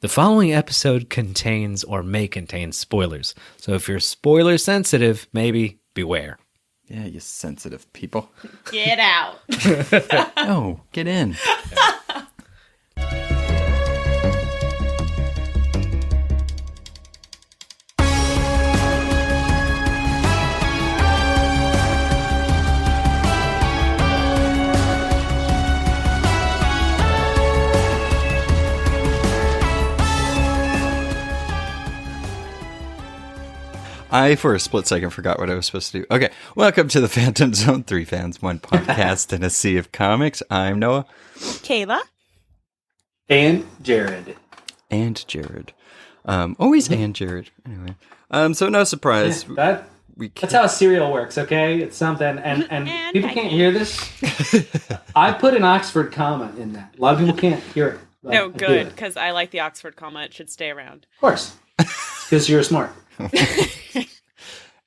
The following episode contains or may contain spoilers. So if you're spoiler sensitive, maybe beware. Yeah, you sensitive people. Get out. No, get in. I, for a split second, forgot what I was supposed to do. Okay, welcome to the Phantom Zone 3 Fans, one podcast in a sea of comics. I'm Noah. Kayla. And Jared. And Jared. Always and Jared. Anyway, so no surprise. That's how a serial works, okay? It's something, and people can't hear this. I put an Oxford comma in that. A lot of people can't hear it. No, good, because I like the Oxford comma. It should stay around. Of course. Because you're smart.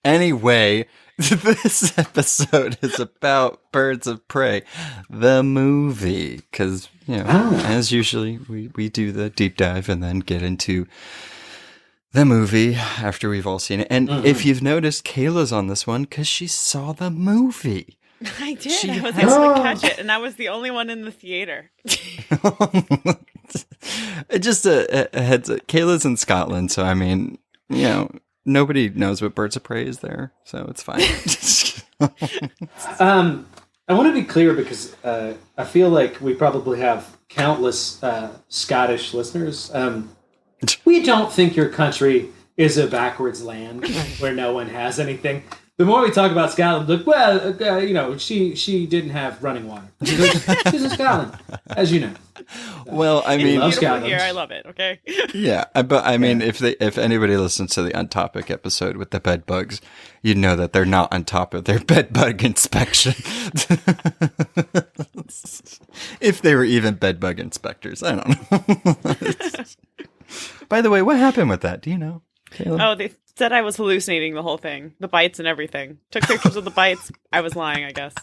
Anyway, this episode is about Birds of Prey, the movie. Because, you know, as usually, we do the deep dive and then get into the movie after we've all seen it. And if you've noticed, Kayla's on this one because she saw the movie. I did. I was able to catch it, and I was the only one in the theater. Just a heads up. Kayla's in Scotland, so I mean, you know, nobody knows what Birds of Prey is there, so it's fine. I want to be clear because I feel like we probably have countless Scottish listeners. We don't think your country is a backwards land where no one has anything. The more we talk about Scotland, look, well, you know, she didn't have running water. She's in Scotland, as you know. Well, I mean, Here, I love it. Okay. Yeah, but I mean, if anybody listens to the Untopic episode with the bed bugs, you know that they're not on top of their bed bug inspection. If they were even bed bug inspectors, I don't know. By the way, what happened with that? Do you know, Kayla? Oh, they said I was hallucinating the whole thing. The bites and everything. Took pictures of the bites. I was lying, I guess.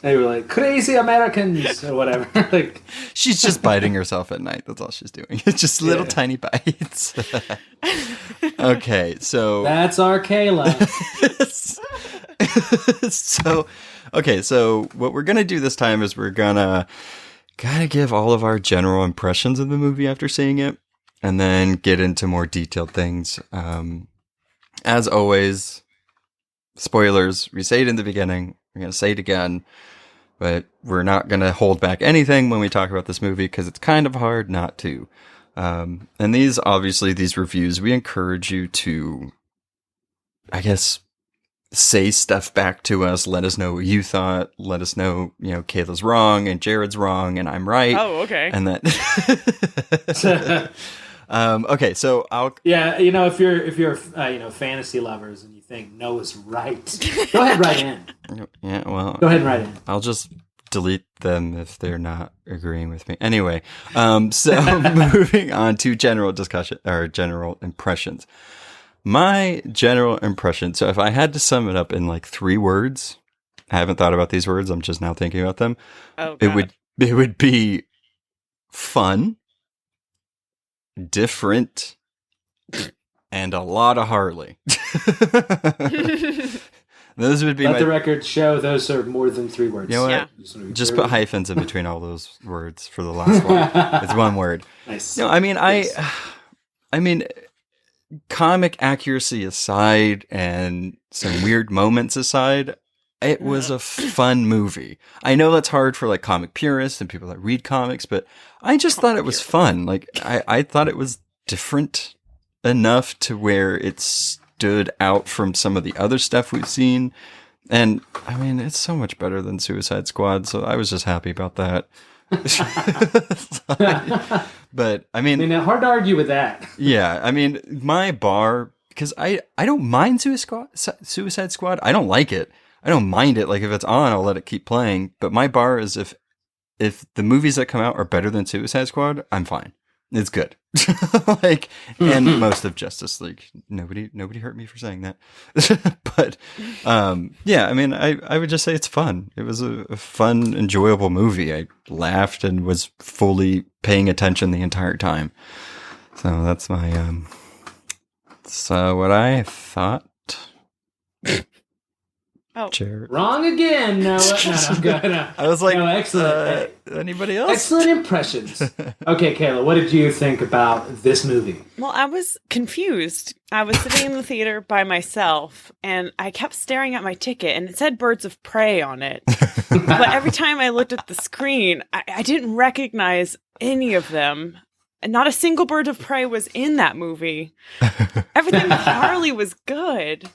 They were like, crazy Americans, or whatever. Like, she's just biting herself at night. That's all she's doing. It's just little tiny bites. Okay, so... That's our Kayla. So what we're going to do this time is we're going to kind of give all of our general impressions of the movie after seeing it, and then get into more detailed things. As always, spoilers. We say it in the beginning. We're going to say it again. But we're not going to hold back anything when we talk about this movie because it's kind of hard not to. And these reviews, we encourage you to, I guess, say stuff back to us. Let us know what you thought. Let us know, you know, Kayla's wrong and Jared's wrong and I'm right. Oh, okay. And that... okay, so I'll... Yeah, you know, if you're you know, fantasy lovers and you think Noah's right, go ahead, write in. Yeah, well... Go ahead and write in. I'll just delete them if they're not agreeing with me. Anyway, so moving on to general discussion, or general impressions. My general impression, so if I had to sum it up in like 3 words, I haven't thought about these words, I'm just now thinking about them. Oh, God. It would be fun, different, and a lot of Harley. Those would be Let the record show those are more than 3 words. You know what? Yeah. Just put hyphens in between all those words for the last one. It's one word. Nice. No, I mean, Yes. I mean, comic accuracy aside and some weird moments aside, it was a fun movie. I know that's hard for like comic purists and people that read comics, but I just thought it was fun. Like I thought it was different enough to where it stood out from some of the other stuff we've seen. And I mean, it's so much better than Suicide Squad. So I was just happy about that. But I mean, hard to argue with that. Yeah. I mean, my bar, because I don't mind Suicide Squad. I don't like it. I don't mind it. Like if it's on, I'll let it keep playing. But my bar is if the movies that come out are better than Suicide Squad, I'm fine. It's good. Like, and most of Justice League. Nobody hurt me for saying that. But yeah, I mean, I would just say it's fun. It was a fun, enjoyable movie. I laughed and was fully paying attention the entire time. So that's my what I thought. Oh, Jared. Wrong again. No, I'm good. No. I was like, No, excellent. Anybody else? Excellent impressions. Okay, Kayla, what did you think about this movie? well, I was confused. I was sitting in the theater by myself, and I kept staring at my ticket, and it said Birds of Prey on it. But every time I looked at the screen, I didn't recognize any of them. And not a single Bird of Prey was in that movie. Everything with Harley was good.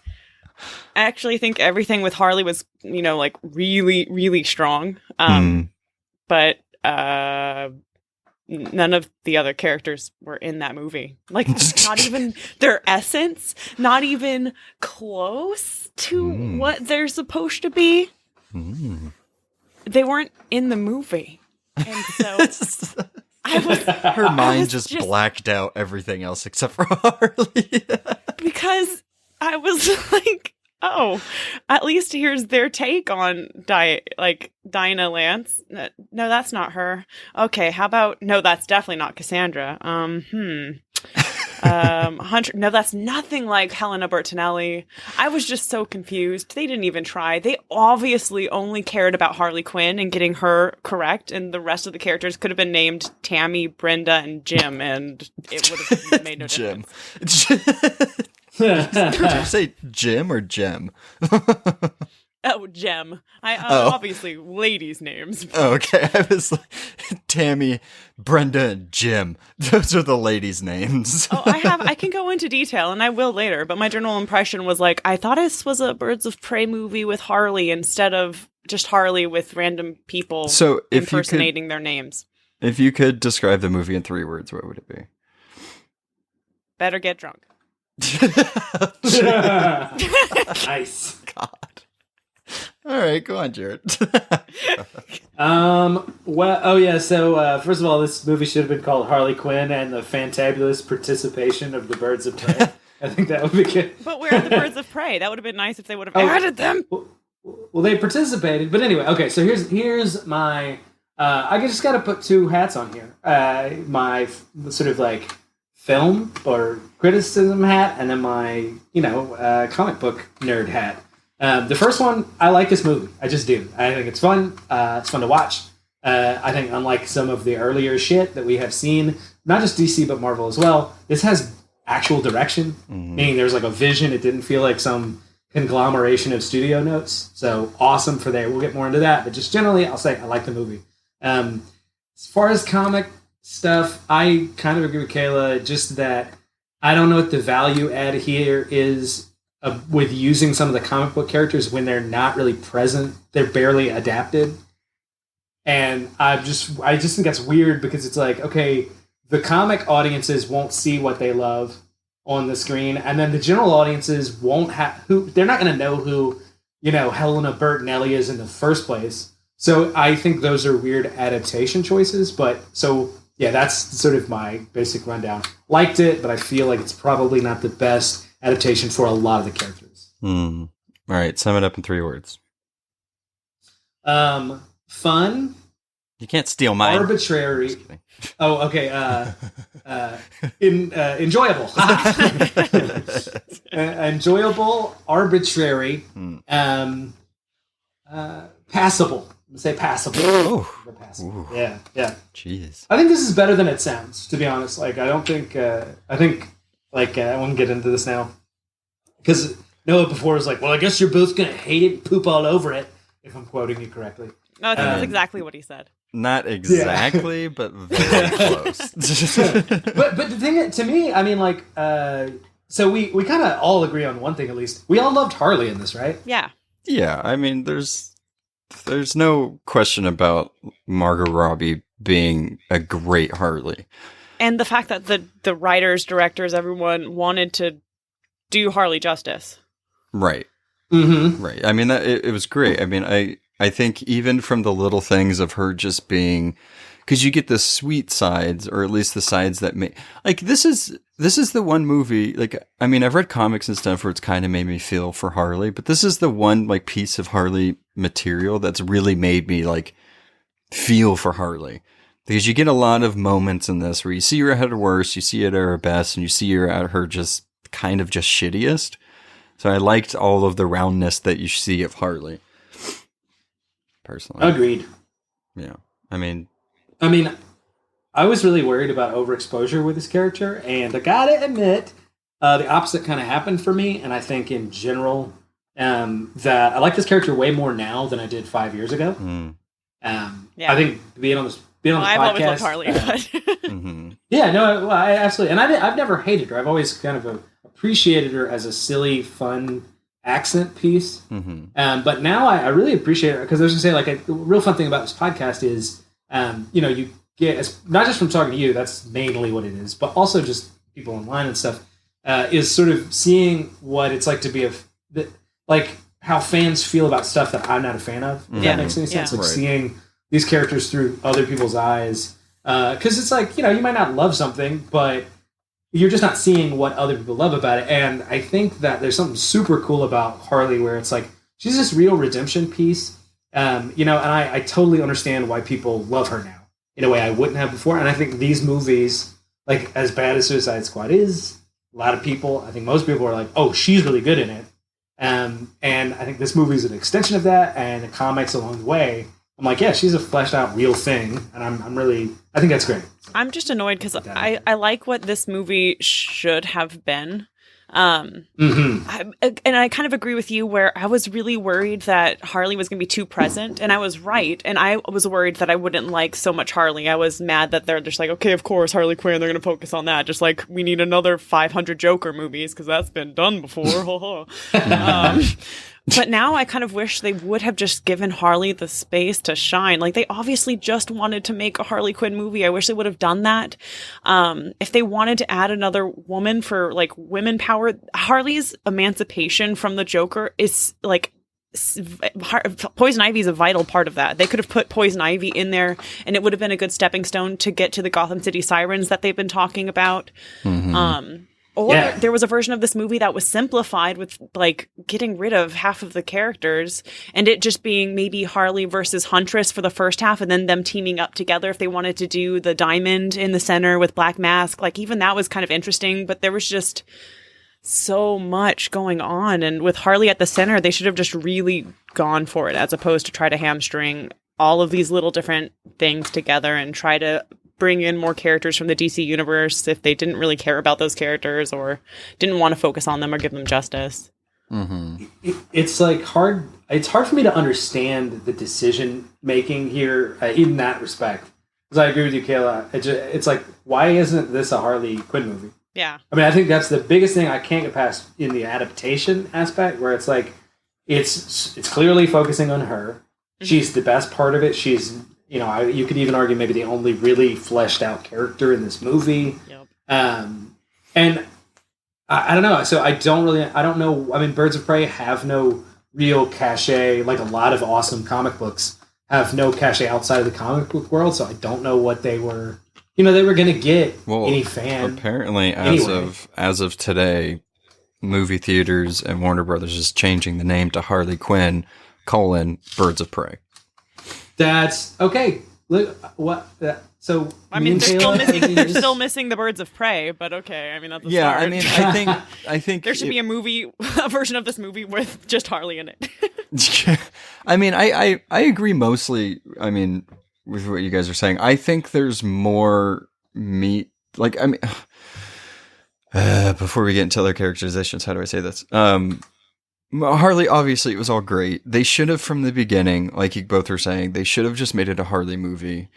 I actually think everything with Harley was, like really, really strong. But none of the other characters were in that movie. Like, not even their essence, not even close to what they're supposed to be. They weren't in the movie. And so Her mind just blacked out everything else except for Harley. because I was like, oh, at least here's their take on Dinah Lance. No, that's not her. Okay, how about no, that's definitely not Cassandra. Hunter. No, that's nothing like Helena Bertinelli. I was just so confused. They didn't even try. They obviously only cared about Harley Quinn and getting her correct, and the rest of the characters could have been named Tammy, Brenda, and Jim, and it would have made no Jim. difference. Did you say Jim or Gem? Oh, Gem. Obviously ladies' names. Oh, okay. I was like, Tammy, Brenda, and Jim. Those are the ladies' names. Oh, I can go into detail, and I will later, but my general impression was like, I thought this was a Birds of Prey movie with Harley instead of just Harley with random people impersonating their names. If you could describe the movie in 3 words, what would it be? Better get drunk. Nice. God. All right, go on, Jared. So first of all, this movie should have been called Harley Quinn and the Fantabulous Participation of the Birds of Prey. I think that would be good. But where are the Birds of Prey? That would have been nice if they would have added them. Well, they participated, but anyway. Okay, so here's my. I just got to put 2 hats on here. My sort of like film or criticism hat, and then my comic book nerd hat. The first one, I like this movie. I just do. I think it's fun. It's fun to watch. I think unlike some of the earlier shit that we have seen, not just DC but Marvel as well, this has actual direction. Meaning there's like a vision. It didn't feel like some conglomeration of studio notes. So awesome for there. We'll get more into that. But just generally, I'll say I like the movie. As far as comic stuff, I kind of agree with Kayla. Just that I don't know what the value add here is with using some of the comic book characters when they're not really present. They're barely adapted. And I just think that's weird because it's like, okay, the comic audiences won't see what they love on the screen, and then the general audiences won't they're not going to know who, Helena Bertinelli is in the first place. So I think those are weird adaptation choices. But so, yeah, that's sort of my basic rundown. Liked it, but I feel like it's probably not the best adaptation for a lot of the characters. All right, sum it up in 3 words. Fun. You can't steal mine. Arbitrary. Oh, okay. Enjoyable. Enjoyable. Arbitrary. Passable. Say passable. Oh. Passable. Yeah. Jeez. I think this is better than it sounds, to be honest. Like, I don't think. I won't get into this now because Noah before was like, "Well, I guess you're both gonna hate it, and poop all over it." If I'm quoting you correctly. No, that's exactly what he said. Not exactly, but very close. but the thing to me, I mean, like, so we kind of all agree on one thing at least. We all loved Harley in this, right? Yeah. Yeah, I mean, there's no question about Margot Robbie being a great Harley. And the fact that the writers, directors, everyone wanted to do Harley justice. Right. Mm-hmm. Right. I mean, it was great. I mean, I think even from the little things of her just being because you get the sweet sides, or at least the sides that make, like, this is the one movie, like, I mean, I've read comics and stuff where it's kind of made me feel for Harley, but this is the one, like, piece of Harley material that's really made me, like, feel for Harley. Because you get a lot of moments in this where you see her at her worst, you see her at her best, and you see her at her just kind of just shittiest. So I liked all of the roundness that you see of Harley. Personally. Agreed. Yeah. I mean, I was really worried about overexposure with this character, and I gotta admit, the opposite kind of happened for me. And I think in general, that I like this character way more now than I did 5 years ago. Yeah. I think being on this I've podcast, always loved Harley, but yeah, no, I absolutely, and I've never hated her. I've always kind of appreciated her as a silly, fun accent piece. But now I really appreciate her, because I was gonna say, like, a real fun thing about this podcast is, you get, not just from talking to you, that's mainly what it is, but also just people online and stuff, is sort of seeing what it's like to be like how fans feel about stuff that I'm not a fan of. If that makes any sense. Like seeing these characters through other people's eyes, because it's like, you might not love something, but you're just not seeing what other people love about it. And I think that there's something super cool about Harley, where it's like she's this real redemption piece, and I totally understand why people love her now in a way I wouldn't have before. And I think these movies, like, as bad as Suicide Squad is, a lot of people, I think most people are like, oh, she's really good in it. And I think this movie is an extension of that, and the comics along the way. I'm like, yeah, she's a fleshed out real thing, and I think that's great. I'm just annoyed because I like what this movie should have been. And I kind of agree with you, where I was really worried that Harley was going to be too present, and I was right. And I was worried that I wouldn't like so much Harley. I was mad that they're just like, okay, of course, Harley Quinn, they're going to focus on that. Just like we need another 500 Joker movies, because that's been done before. But now I kind of wish they would have just given Harley the space to shine. Like, they obviously just wanted to make a Harley Quinn movie. I wish they would have done that. If they wanted to add another woman for, like, women power, Harley's emancipation from the Joker is, like, Poison Ivy is a vital part of that. They could have put Poison Ivy in there, and it would have been a good stepping stone to get to the Gotham City Sirens that they've been talking about. Or there was a version of this movie that was simplified with, like, getting rid of half of the characters, and it just being maybe Harley versus Huntress for the first half, and then them teaming up together if they wanted to do the Diamond in the center with Black Mask. Like, even that was kind of interesting, but there was just so much going on. And with Harley at the center, they should have just really gone for it, as opposed to try to hamstring all of these little different things together and try to bring in more characters from the DC universe if they didn't really care about those characters or didn't want to focus on them or give them justice. It's like hard. It's hard for me to understand the decision making here in that respect. Because I agree with you, Kayla. It's like, why isn't this a Harley Quinn movie? Yeah. I mean, I think that's the biggest thing I can't get past in the adaptation aspect, where it's like, it's clearly focusing on her. She's the best part of it. She's, you could even argue maybe the only really fleshed out character in this movie. Yep. And I don't know. So I don't know. I mean, Birds of Prey have no real cachet. Like, a lot of awesome comic books have no cachet outside of the comic book world. So I don't know what they were, they were going to get any fan. Apparently, as of today, movie theaters and Warner Brothers is changing the name to Harley Quinn, Birds of Prey. That's okay. Look, what? So I mean, they're still missing the Birds of Prey, but okay. I mean, that's a start. I mean, I think there should be a version of this movie with just Harley in it. I mean, I agree mostly. I mean, with what you guys are saying, I think there's more meat. Like, I mean, before we get into other characterizations, how do I say this? Harley, obviously, it was all great. They should have, from the beginning, like you both were saying, they should have just made it a Harley movie.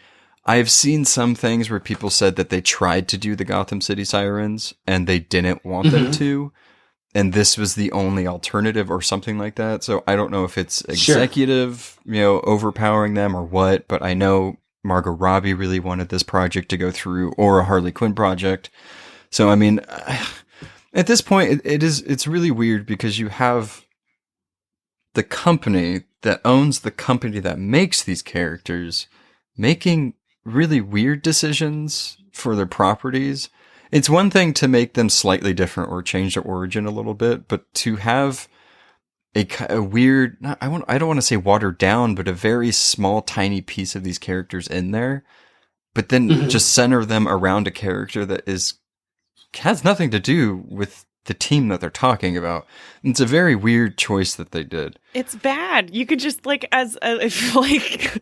I've seen some things where people said that they tried to do the Gotham City Sirens and they didn't want them to, and this was the only alternative or something like that. So I don't know if it's executive, overpowering them or what, but I know Margot Robbie really wanted this project to go through, or a Harley Quinn project. So, I mean, at this point, it's really weird, because you have the company that owns the company that makes these characters making really weird decisions for their properties. It's one thing to make them slightly different or change their origin a little bit, but to have a weird, I don't want to say watered down, but a very small, tiny piece of these characters in there, but then just center them around a character that has nothing to do with the team that they're talking about. It's a very weird choice that they did. It's bad. You could just if like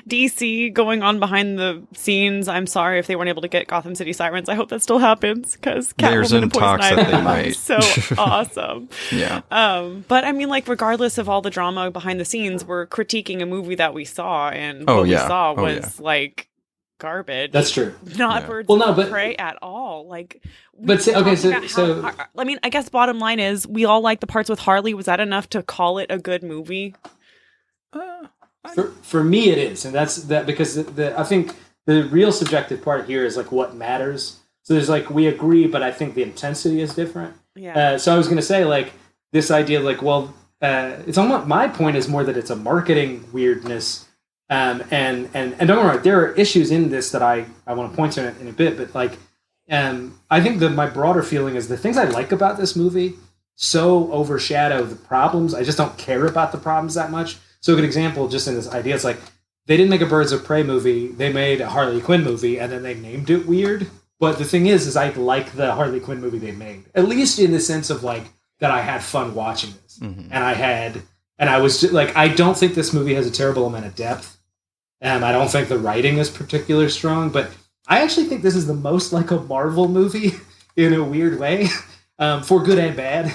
DC going on behind the scenes. I'm sorry if they weren't able to get Gotham City Sirens. I hope that still happens because There's Catwoman in and Poison talks Ivy that they might. is so awesome. Yeah. But I mean, like, regardless of all the drama behind the scenes, we're critiquing a movie that we saw, and what we saw was like garbage. That's true. Not Birds of Prey at all. Like, I mean, I guess bottom line is we all like the parts with Harley. Was that enough to call it a good movie? For me, it is, and that's because I think the real subjective part here is like what matters. So there's like we agree, but I think the intensity is different. Yeah. So I was going to say like this idea, like, well, it's almost my point is more that it's a marketing weirdness. And don't get me wrong, there are issues in this that I want to point to in a bit, but like, I think that my broader feeling is the things I like about this movie so overshadow the problems. I just don't care about the problems that much. So a good example, just in this idea, it's like they didn't make a Birds of Prey movie; they made a Harley Quinn movie, and then they named it weird. But the thing is I like the Harley Quinn movie they made, at least in the sense of like that I had fun watching this, and I was just, like, I don't think this movie has a terrible amount of depth. I don't think the writing is particularly strong, but I actually think this is the most like a Marvel movie in a weird way, for good and bad.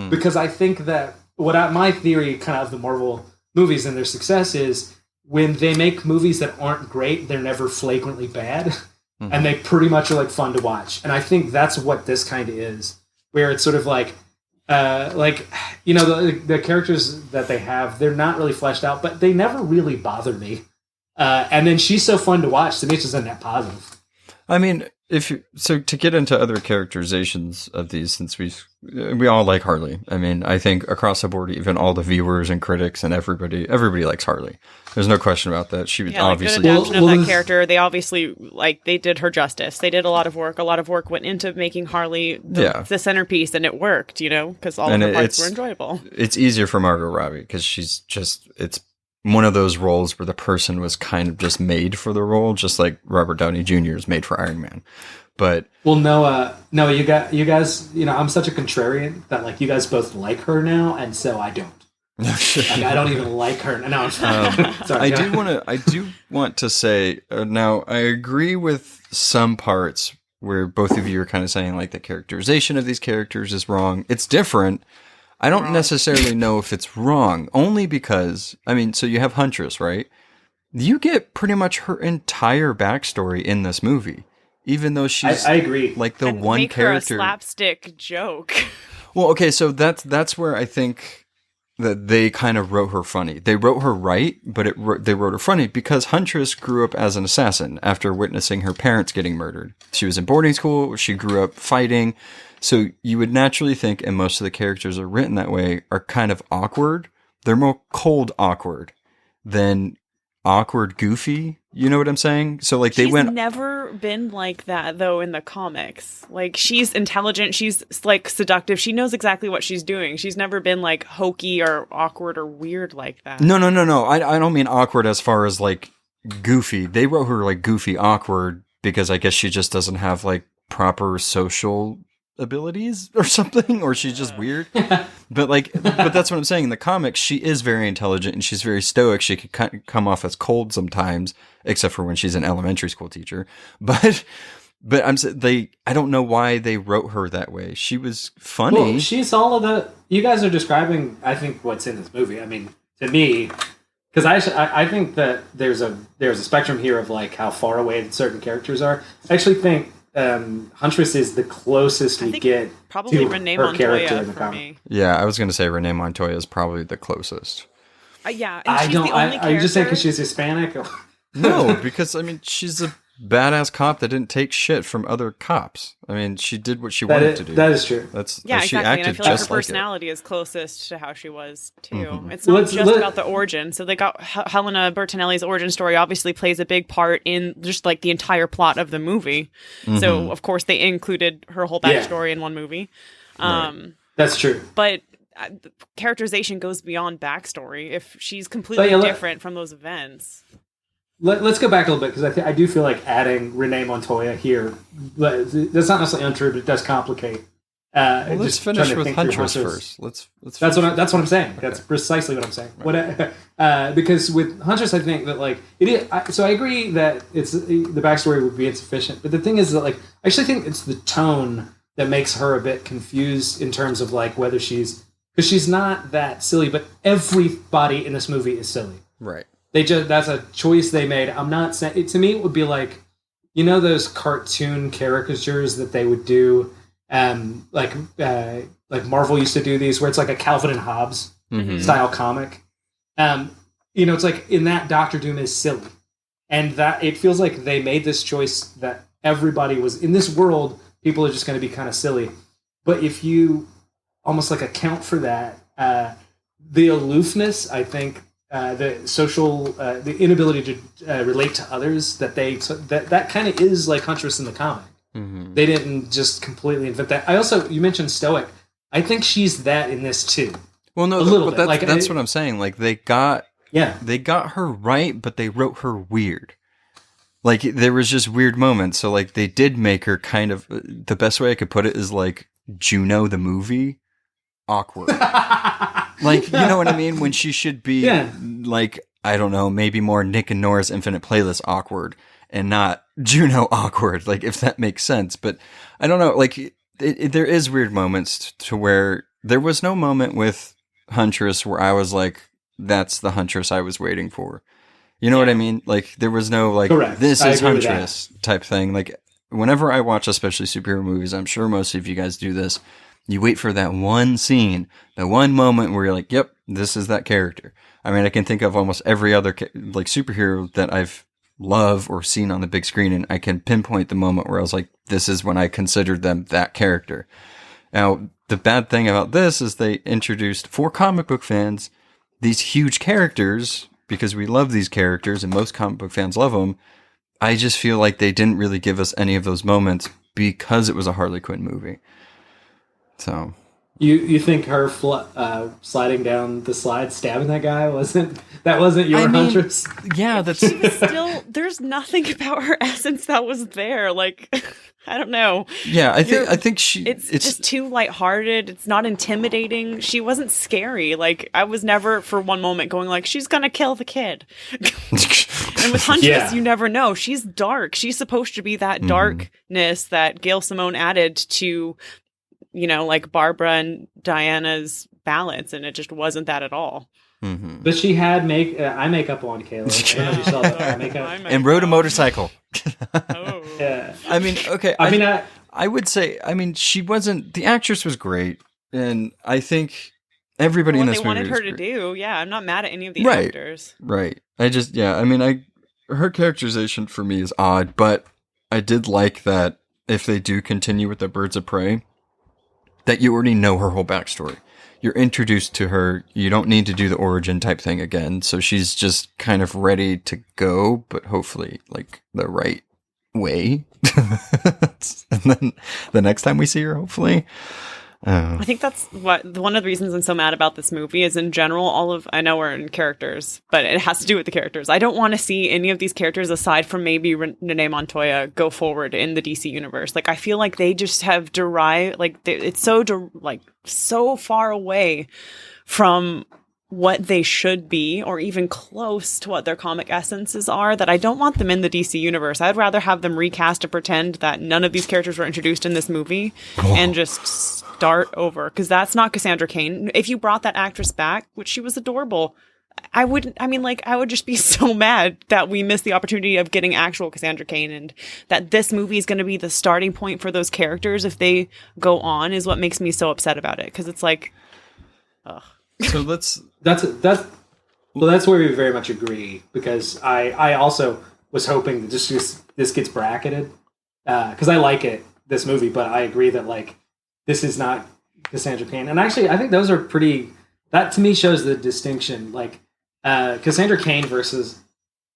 Because I think that my theory kind of the Marvel movies and their success is when they make movies that aren't great, they're never flagrantly bad, and they pretty much are like fun to watch. And I think that's what this kind of is, where it's sort of like the characters that they have, they're not really fleshed out, but they never really bother me. And then she's so fun to watch. To me, it's just a net positive. I mean, to get into other characterizations of these, since we all like Harley. I mean, I think across the board, even all the viewers and critics and everybody likes Harley. There's no question about that. She was obviously good adaptation of that character. They obviously they did her justice. They did a lot of work. A lot of work went into making Harley the centerpiece, and it worked. Because all of her parts were enjoyable. It's easier for Margot Robbie because it's one of those roles where the person was kind of just made for the role, just like Robert Downey Jr. is made for Iron Man. But Noah, you guys, I'm such a contrarian that like you guys both like her now, and so I don't. I don't even like her. No, sorry. I do want to say now I agree with some parts where both of you are kind of saying like the characterization of these characters is wrong. It's different. I don't necessarily know if it's wrong, only because, I mean, so you have Huntress, right? You get pretty much her entire backstory in this movie, even though she's I agree. Like the and one make character. Her a slapstick joke. Well, okay, so that's where I think that they kind of wrote her funny. They wrote her right, but they wrote her funny because Huntress grew up as an assassin after witnessing her parents getting murdered. She was in boarding school. She grew up fighting. So you would naturally think, and most of the characters are written that way, are kind of awkward. They're more cold awkward than awkward goofy. You know what I'm saying? So like she's never been like that though in the comics. Like she's intelligent, she's like seductive. She knows exactly what she's doing. She's never been like hokey or awkward or weird like that. No. I don't mean awkward as far as like goofy. They wrote her like goofy awkward because I guess she just doesn't have like proper social abilities or something, or she's just weird. but that's what I'm saying. In the comics, she is very intelligent and she's very stoic. She could come off as cold sometimes, except for when she's an elementary school teacher. But I don't know why they wrote her that way. She was funny. Well, she's all of the. You guys are describing, I think, what's in this movie. I mean, to me, because I think that there's a spectrum here of like how far away certain characters are. I actually think Huntress is the closest we get probably to Renee her Montoya character in the for comic. me. Yeah, I was going to say Renee Montoya is probably the closest. Yeah, and she's the only are you just saying character- because she's Hispanic? No, because I mean she's badass cop that didn't take shit from other cops. I mean, she did what she wanted to do. That is true. Yeah, she exactly. And I acted feel like her just like it. personality is closest to how she was too. It's not just about the origin. So they got Helena Bertinelli's origin story obviously plays a big part in just like the entire plot of the movie. So of course they included her whole backstory in one movie. That's true. But characterization goes beyond backstory. If she's completely different from those events. Let's go back a little bit, because I do feel like adding Renee Montoya here, that's not necessarily untrue, but it does complicate. Let's finish with Huntress first. That's what I'm saying. Okay. That's precisely what I'm saying. Right. Because with Huntress, I think that like it is. So I agree that it's the backstory would be insufficient, but the thing is that like I actually think it's the tone that makes her a bit confused in terms of like whether because she's not that silly, but everybody in this movie is silly. Right. That's a choice they made. I'm not saying to me it would be like, you know, those cartoon caricatures that they would do, like Marvel used to do these, where it's like a Calvin and Hobbes style comic. You know, it's like in that Doctor Doom is silly, and that it feels like they made this choice that everybody was in this world. People are just going to be kind of silly, but if you almost like account for that, the aloofness, I think. The social, the inability to relate to others, that kind of is like Huntress in the comic. They didn't just completely invent that. You mentioned stoic. I think she's that in this too. Well, no, a little bit. That's what I'm saying. Like they got her right, but they wrote her weird. Like there was just weird moments. So like they did make her kind of, the best way I could put it is like Juno the movie, awkward. Like, you know what I mean? When she should be, like, I don't know, maybe more Nick and Nora's Infinite Playlist awkward and not Juno awkward, like, if that makes sense. But I don't know, like, there is weird moments to where there was no moment with Huntress where I was like, that's the Huntress I was waiting for. You know what I mean? Like, there was no, like, Correct. This is Huntress type thing. Like, whenever I watch, especially superhero movies, I'm sure most of you guys do this. You wait for that one scene, that one moment where you're like, yep, this is that character. I mean, I can think of almost every other like superhero that I've loved or seen on the big screen, and I can pinpoint the moment where I was like, this is when I considered them that character. Now, the bad thing about this is they introduced, for comic book fans, these huge characters, because we love these characters and most comic book fans love them. I just feel like they didn't really give us any of those moments because it was a Harley Quinn movie. So you think her sliding down the slide, stabbing that guy wasn't your Huntress? Yeah, that's she was still. There's nothing about her essence that was there. Like I don't know. Yeah, I think it's just too lighthearted. It's not intimidating. She wasn't scary. Like I was never for one moment going like she's gonna kill the kid. And with Huntress, you never know. She's dark. She's supposed to be that darkness that Gail Simone added to. You know, like Barbara and Diana's balance, and it just wasn't that at all. But she had eye makeup on, Kayla. I don't know if you saw that. Eye makeup. And rode a motorcycle. Yeah. I mean, okay. I would say, I mean, she wasn't, the actress was great, and I think everybody in this movie wanted her to do. Yeah, I'm not mad at any of the actors. Right. I just, I mean, her characterization for me is odd, but I did like that if they do continue with the Birds of Prey, that you already know her whole backstory. You're introduced to her. You don't need to do the origin type thing again. So she's just kind of ready to go, but hopefully like the right way. And then the next time we see her, hopefully. I think that's one of the reasons I'm so mad about this movie is in general, I know we're in characters, but it has to do with the characters. I don't want to see any of these characters aside from maybe Renee Montoya go forward in the DC universe. Like, I feel like they just have derived, like, it's so far away from what they should be or even close to what their comic essences are that I don't want them in the DC universe. I'd rather have them recast and pretend that none of these characters were introduced in this movie and just start over, because that's not Cassandra Cain. If you brought that actress back, which she was adorable, I would just be so mad that we missed the opportunity of getting actual Cassandra Cain, and that this movie is going to be the starting point for those characters if they go on is what makes me so upset about it, because it's like, ugh. So that's where we very much agree, because I also was hoping that this gets bracketed because I like this movie, but I agree that like this is not Cassandra Cain. And actually, I think those are pretty. That to me shows the distinction, like Cassandra Cain versus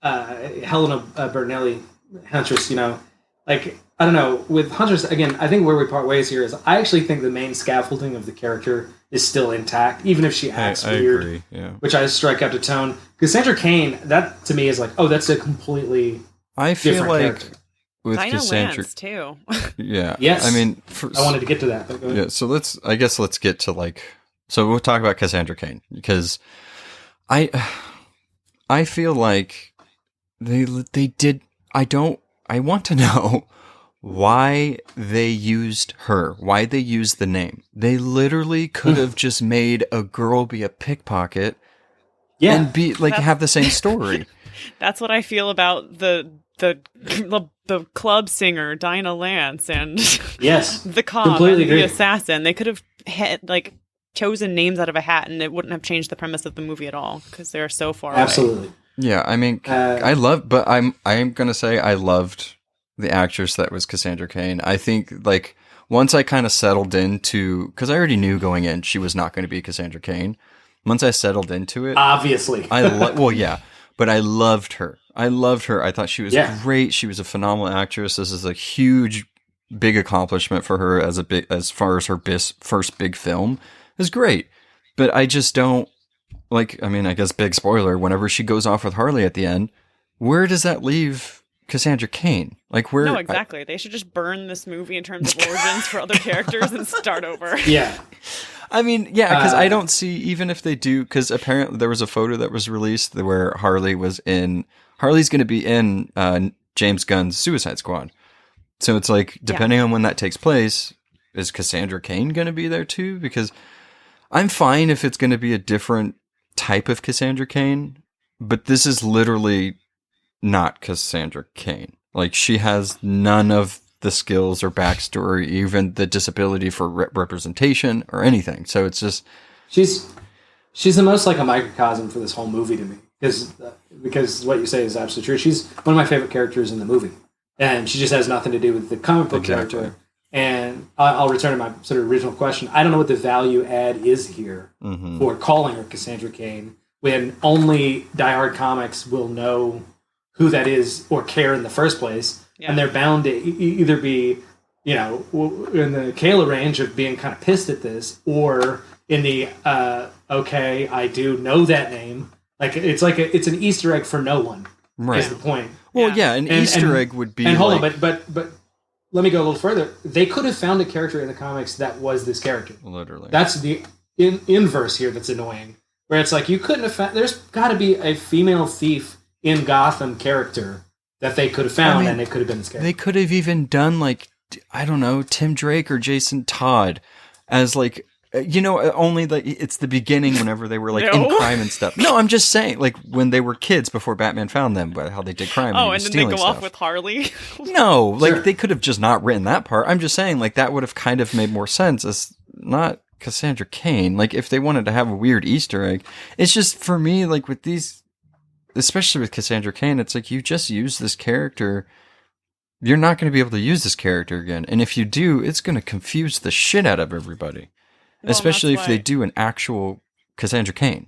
Helena Bertinelli, Huntress. Like I don't know, with Huntress again. I think where we part ways here is I actually think the main scaffolding of the character is still intact, even if she acts weird, agree, yeah. which I strike out to tone. Cassandra Cain, that to me is like, oh, that's a completely. I feel different like character. with Dinah Cassandra, Lance too. yeah, Yes. I mean, I wanted to get to that. But go ahead. yeah. So let's get to like. So we'll talk about Cassandra Cain because I feel like they did. I want to know why they used her, why they used the name. They literally could have just made a girl be a pickpocket and be like have the same story. That's what I feel about the club singer Dinah Lance and Yes, the cop completely and agree. the assassin. They could have chosen names out of a hat, and it wouldn't have changed the premise of the movie at all because they're so far away. Absolutely. Yeah, I mean, I'm gonna say I loved the actress that was Cassandra Cain. I think like once I kind of settled into, because I already knew going in she was not going to be Cassandra Cain. Once I settled into it, Obviously, well, yeah, but I loved her. I thought she was great. She was a phenomenal actress. This is a huge, big accomplishment for her as far as her first big film. It was great, but I just don't. Like, I mean, I guess big spoiler, whenever she goes off with Harley at the end, where does that leave Cassandra Cain? Like, where? No, exactly. They should just burn this movie in terms of origins for other characters and start over. Yeah. I mean, yeah, because I don't see, even if they do, because apparently there was a photo that was released where Harley's going to be in James Gunn's Suicide Squad. So it's like, depending on when that takes place, is Cassandra Cain going to be there too? Because I'm fine if it's going to be a different type of Cassandra Cain, but this is literally not Cassandra Cain. Like, she has none of the skills or backstory, even the disability for representation or anything. So it's just she's the most like a microcosm for this whole movie to me, because what you say is absolutely true. She's one of my favorite characters in the movie, and she just has nothing to do with the comic book character. And I'll return to my sort of original question. I don't know what the value add is here for calling her Cassandra Cain when only diehard comics will know who that is or care in the first place. Yeah. And they're bound to either be, in the Kayla range of being kind of pissed at this, or in the, okay, I do know that name. Like, it's an Easter egg for no one, is the point. Well, yeah, an Easter egg would be And hold on, but let me go a little further. They could have found a character in the comics that was this character. Literally. That's the inverse here that's annoying. Where it's like, you couldn't have found... There's got to be a female thief in Gotham character that they could have found, and it could have been this character. They could have even done, like, I don't know, Tim Drake or Jason Todd as, like... only it's the beginning whenever they were like in crime and stuff. No, I'm just saying, like when they were kids before Batman found them, how they did crime. Oh, and then they go stuff. off with Harley. No, like they could have just not written that part. I'm just saying, like that would have kind of made more sense as not Cassandra Cain. Like if they wanted to have a weird Easter egg, it's just for me, like with these, especially with Cassandra Cain, it's like you just use this character. You're not going to be able to use this character again, and if you do, it's going to confuse the shit out of everybody. Well, especially if they do an actual Cassandra Cain.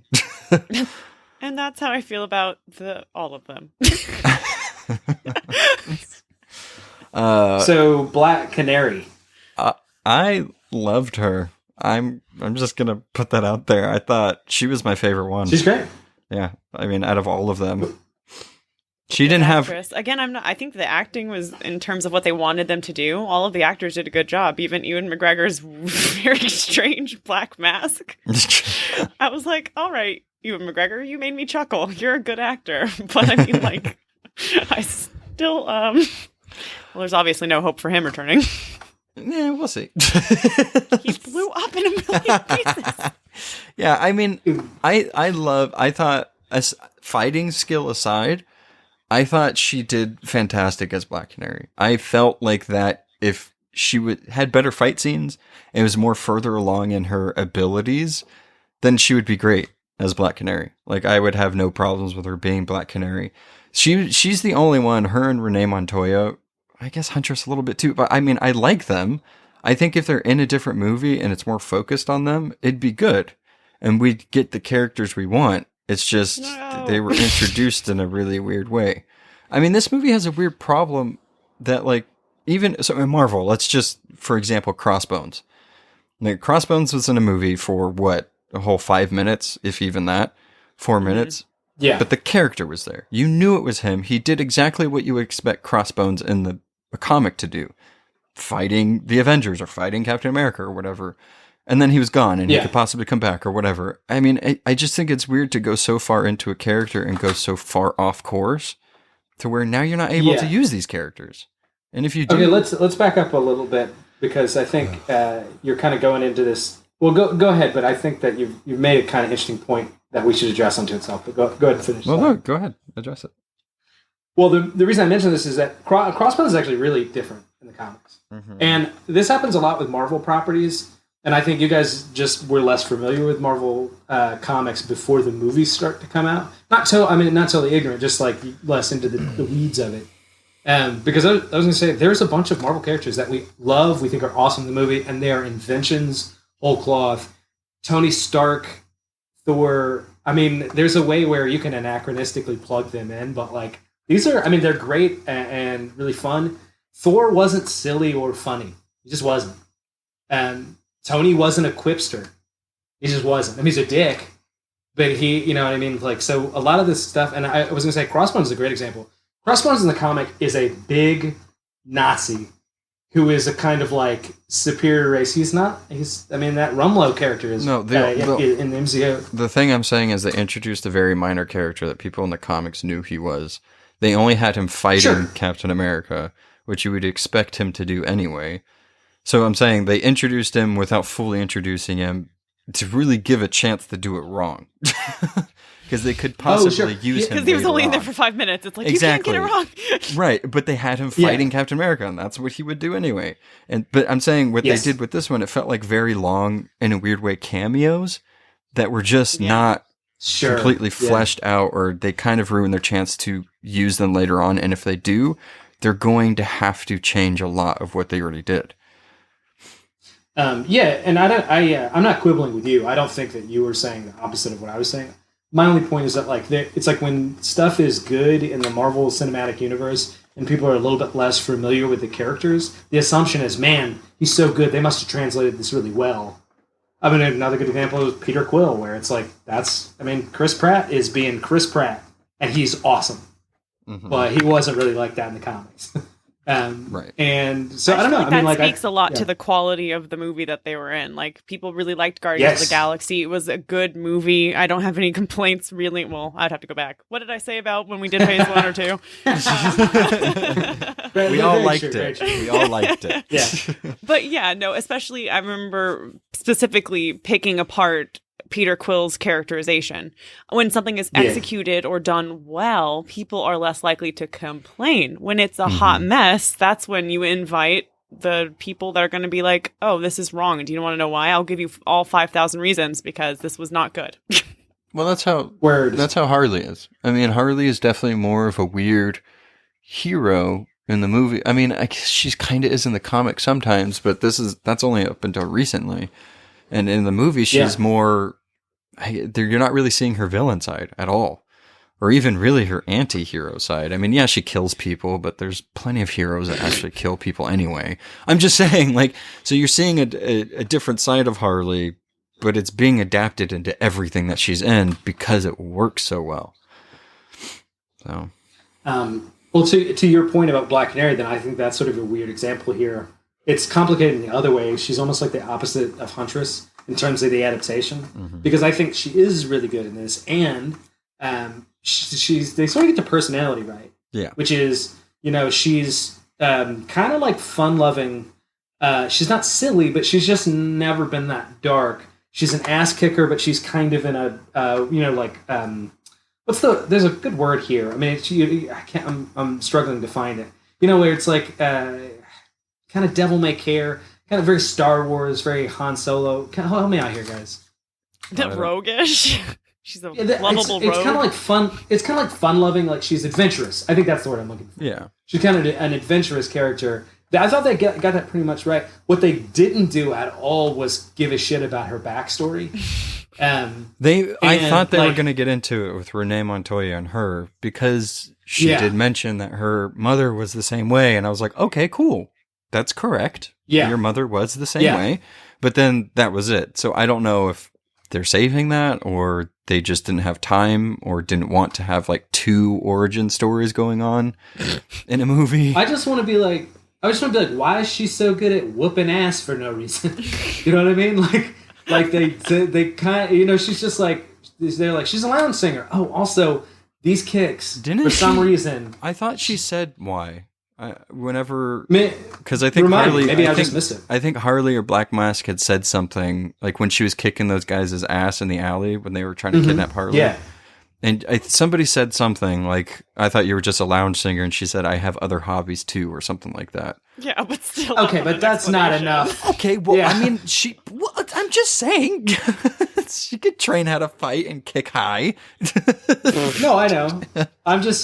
And that's how I feel about all of them. So Black Canary. I loved her. I'm just gonna put that out there. I thought she was my favorite one. She's great. Yeah, I mean, out of all of them. She didn't have... Again, I think the acting was, in terms of what they wanted them to do, all of the actors did a good job. Even Ewan McGregor's very strange black mask. I was like, all right, Ewan McGregor, you made me chuckle. You're a good actor. But I mean, like, I still... well, there's obviously no hope for him returning. Yeah, we'll see. He blew up in a million pieces. Yeah, I mean, I thought, as fighting skill aside... I thought she did fantastic as Black Canary. I felt like that if she had better fight scenes and was more further along in her abilities, then she would be great as Black Canary. Like, I would have no problems with her being Black Canary. She's the only one. Her and Renee Montoya, I guess Huntress a little bit too. But I mean, I like them. I think if they're in a different movie and it's more focused on them, it'd be good, and we'd get the characters we want. It's just they were introduced in a really weird way. I mean, this movie has a weird problem that, like, even so in Marvel, let's just, for example, Crossbones. Like, Crossbones was in a movie for what, a whole 5 minutes, if even that, 4 minutes. Yeah. But the character was there. You knew it was him. He did exactly what you would expect Crossbones in the comic to do, fighting the Avengers or fighting Captain America or whatever. And then he was gone, and he could possibly come back or whatever. I mean, I just think it's weird to go so far into a character and go so far off course to where now you're not able to use these characters. And if you do... Okay, let's back up a little bit, because I think you're kind of going into this... Well, go ahead, but I think that you've made a kind of interesting point that we should address unto itself. But go ahead and finish. Well, no, go ahead. Address it. Well, the reason I mention this is that Crossbones is actually really different in the comics. Mm-hmm. And this happens a lot with Marvel properties. And I think you guys just were less familiar with Marvel comics before the movies start to come out. Not totally ignorant, just like less into the weeds of it. Because I was going to say, there's a bunch of Marvel characters that we love, we think are awesome in the movie, and they are inventions, whole cloth. Tony Stark, Thor. I mean, there's a way where you can anachronistically plug them in, but like these are, I mean, they're great and really fun. Thor wasn't silly or funny. He just wasn't. And Tony wasn't a quipster. He just wasn't. I mean, he's a dick, but he, you know what I mean? Like, so a lot of this stuff, and I was going to say Crossbones is a great example. Crossbones in the comic is a big Nazi who is a kind of like superior race. I mean, that Rumlow character is in the MCU. The thing I'm saying is they introduced a very minor character that people in the comics knew he was. They only had him fighting Captain America, which you would expect him to do anyway. So I'm saying they introduced him without fully introducing him to really give a chance to do it wrong. Because they could possibly use him. Because he was only in there for 5 minutes. It's like, exactly. You can't get it wrong. Right, but they had him fighting Captain America, and that's what he would do anyway. But I'm saying what they did with this one, it felt like very long, in a weird way, cameos that were just not completely fleshed out, or they kind of ruin their chance to use them later on. And if they do, they're going to have to change a lot of what they already did. And I'm not quibbling with you. I don't think that you were saying the opposite of what I was saying. My only point is that it's like when stuff is good in the Marvel Cinematic Universe and people are a little bit less familiar with the characters, the assumption is, man, he's so good, they must have translated this really well. I mean, another good example is Peter Quill, where it's like, Chris Pratt is being Chris Pratt, and he's awesome. Mm-hmm. But he wasn't really like that in the comics. Right. And so I don't know. That speaks a lot to the quality of the movie that they were in. Like, people really liked Guardians of the Galaxy. It was a good movie. I don't have any complaints, really. Well, I'd have to go back. What did I say about when we did phase 1 or 2? We all liked it. We all liked it. Yeah. But yeah, no, especially I remember specifically picking apart Peter Quill's characterization. When something is executed or done well, people are less likely to complain. When it's a hot mess, that's when you invite the people that are going to be like, oh, this is wrong. Do you want to know why? I'll give you all 5,000 reasons because this was not good. Well, that's how Harley is. I mean, Harley is definitely more of a weird hero in the movie. I mean, I guess she kind of is in the comic sometimes, but that's only up until recently. And in the movie, she's more... You're not really seeing her villain side at all. Or even really her anti-hero side. I mean, yeah, she kills people, but there's plenty of heroes that actually kill people anyway. I'm just saying, like, so you're seeing a different side of Harley, but it's being adapted into everything that she's in because it works so well. So... well, to your point about Black Canary, then I think that's sort of a weird example here. It's complicated in the other way. She's almost like the opposite of Huntress in terms of the adaptation, because I think she is really good in this, and they sort of get the personality right. Yeah, which is, she's kind of like fun-loving. She's not silly, but she's just never been that dark. She's an ass kicker, but she's kind of in a there's a good word here. I mean, I'm struggling to find it. Where it's like kind of devil may care. Kind of very Star Wars, very Han Solo. Help me out here, guys. Roguish. She's a It's lovable rogue. kind of like fun. It's kind of like fun-loving. Like she's adventurous. I think that's the word I'm looking for. Yeah. She's kind of an adventurous character. I thought they got that pretty much right. What they didn't do at all was give a shit about her backstory. I thought they were going to get into it with Renee Montoya and her because she did mention that her mother was the same way, and I was like, okay, cool, that's correct. Yeah, your mother was the same way, but then that was it. So I don't know if they're saving that, or they just didn't have time, or didn't want to have like 2 origin stories going on in a movie. I just want to be like, why is she so good at whooping ass for no reason? You know what I mean? Like they kind of, you know, she's just like, they're like, she's a lounge singer. Oh, also these kicks for some reason. I thought she said why. Because I think Harley, maybe I just missed it. I think Harley or Black Mask had said something like when she was kicking those guys' ass in the alley when they were trying to kidnap Harley. Yeah. And somebody said something like, I thought you were just a lounge singer, and she said, I have other hobbies too, or something like that. Yeah, but still. Okay, but that's not enough. Okay, well, I mean, I'm just saying, she could train how to fight and kick high. No, I know. I'm just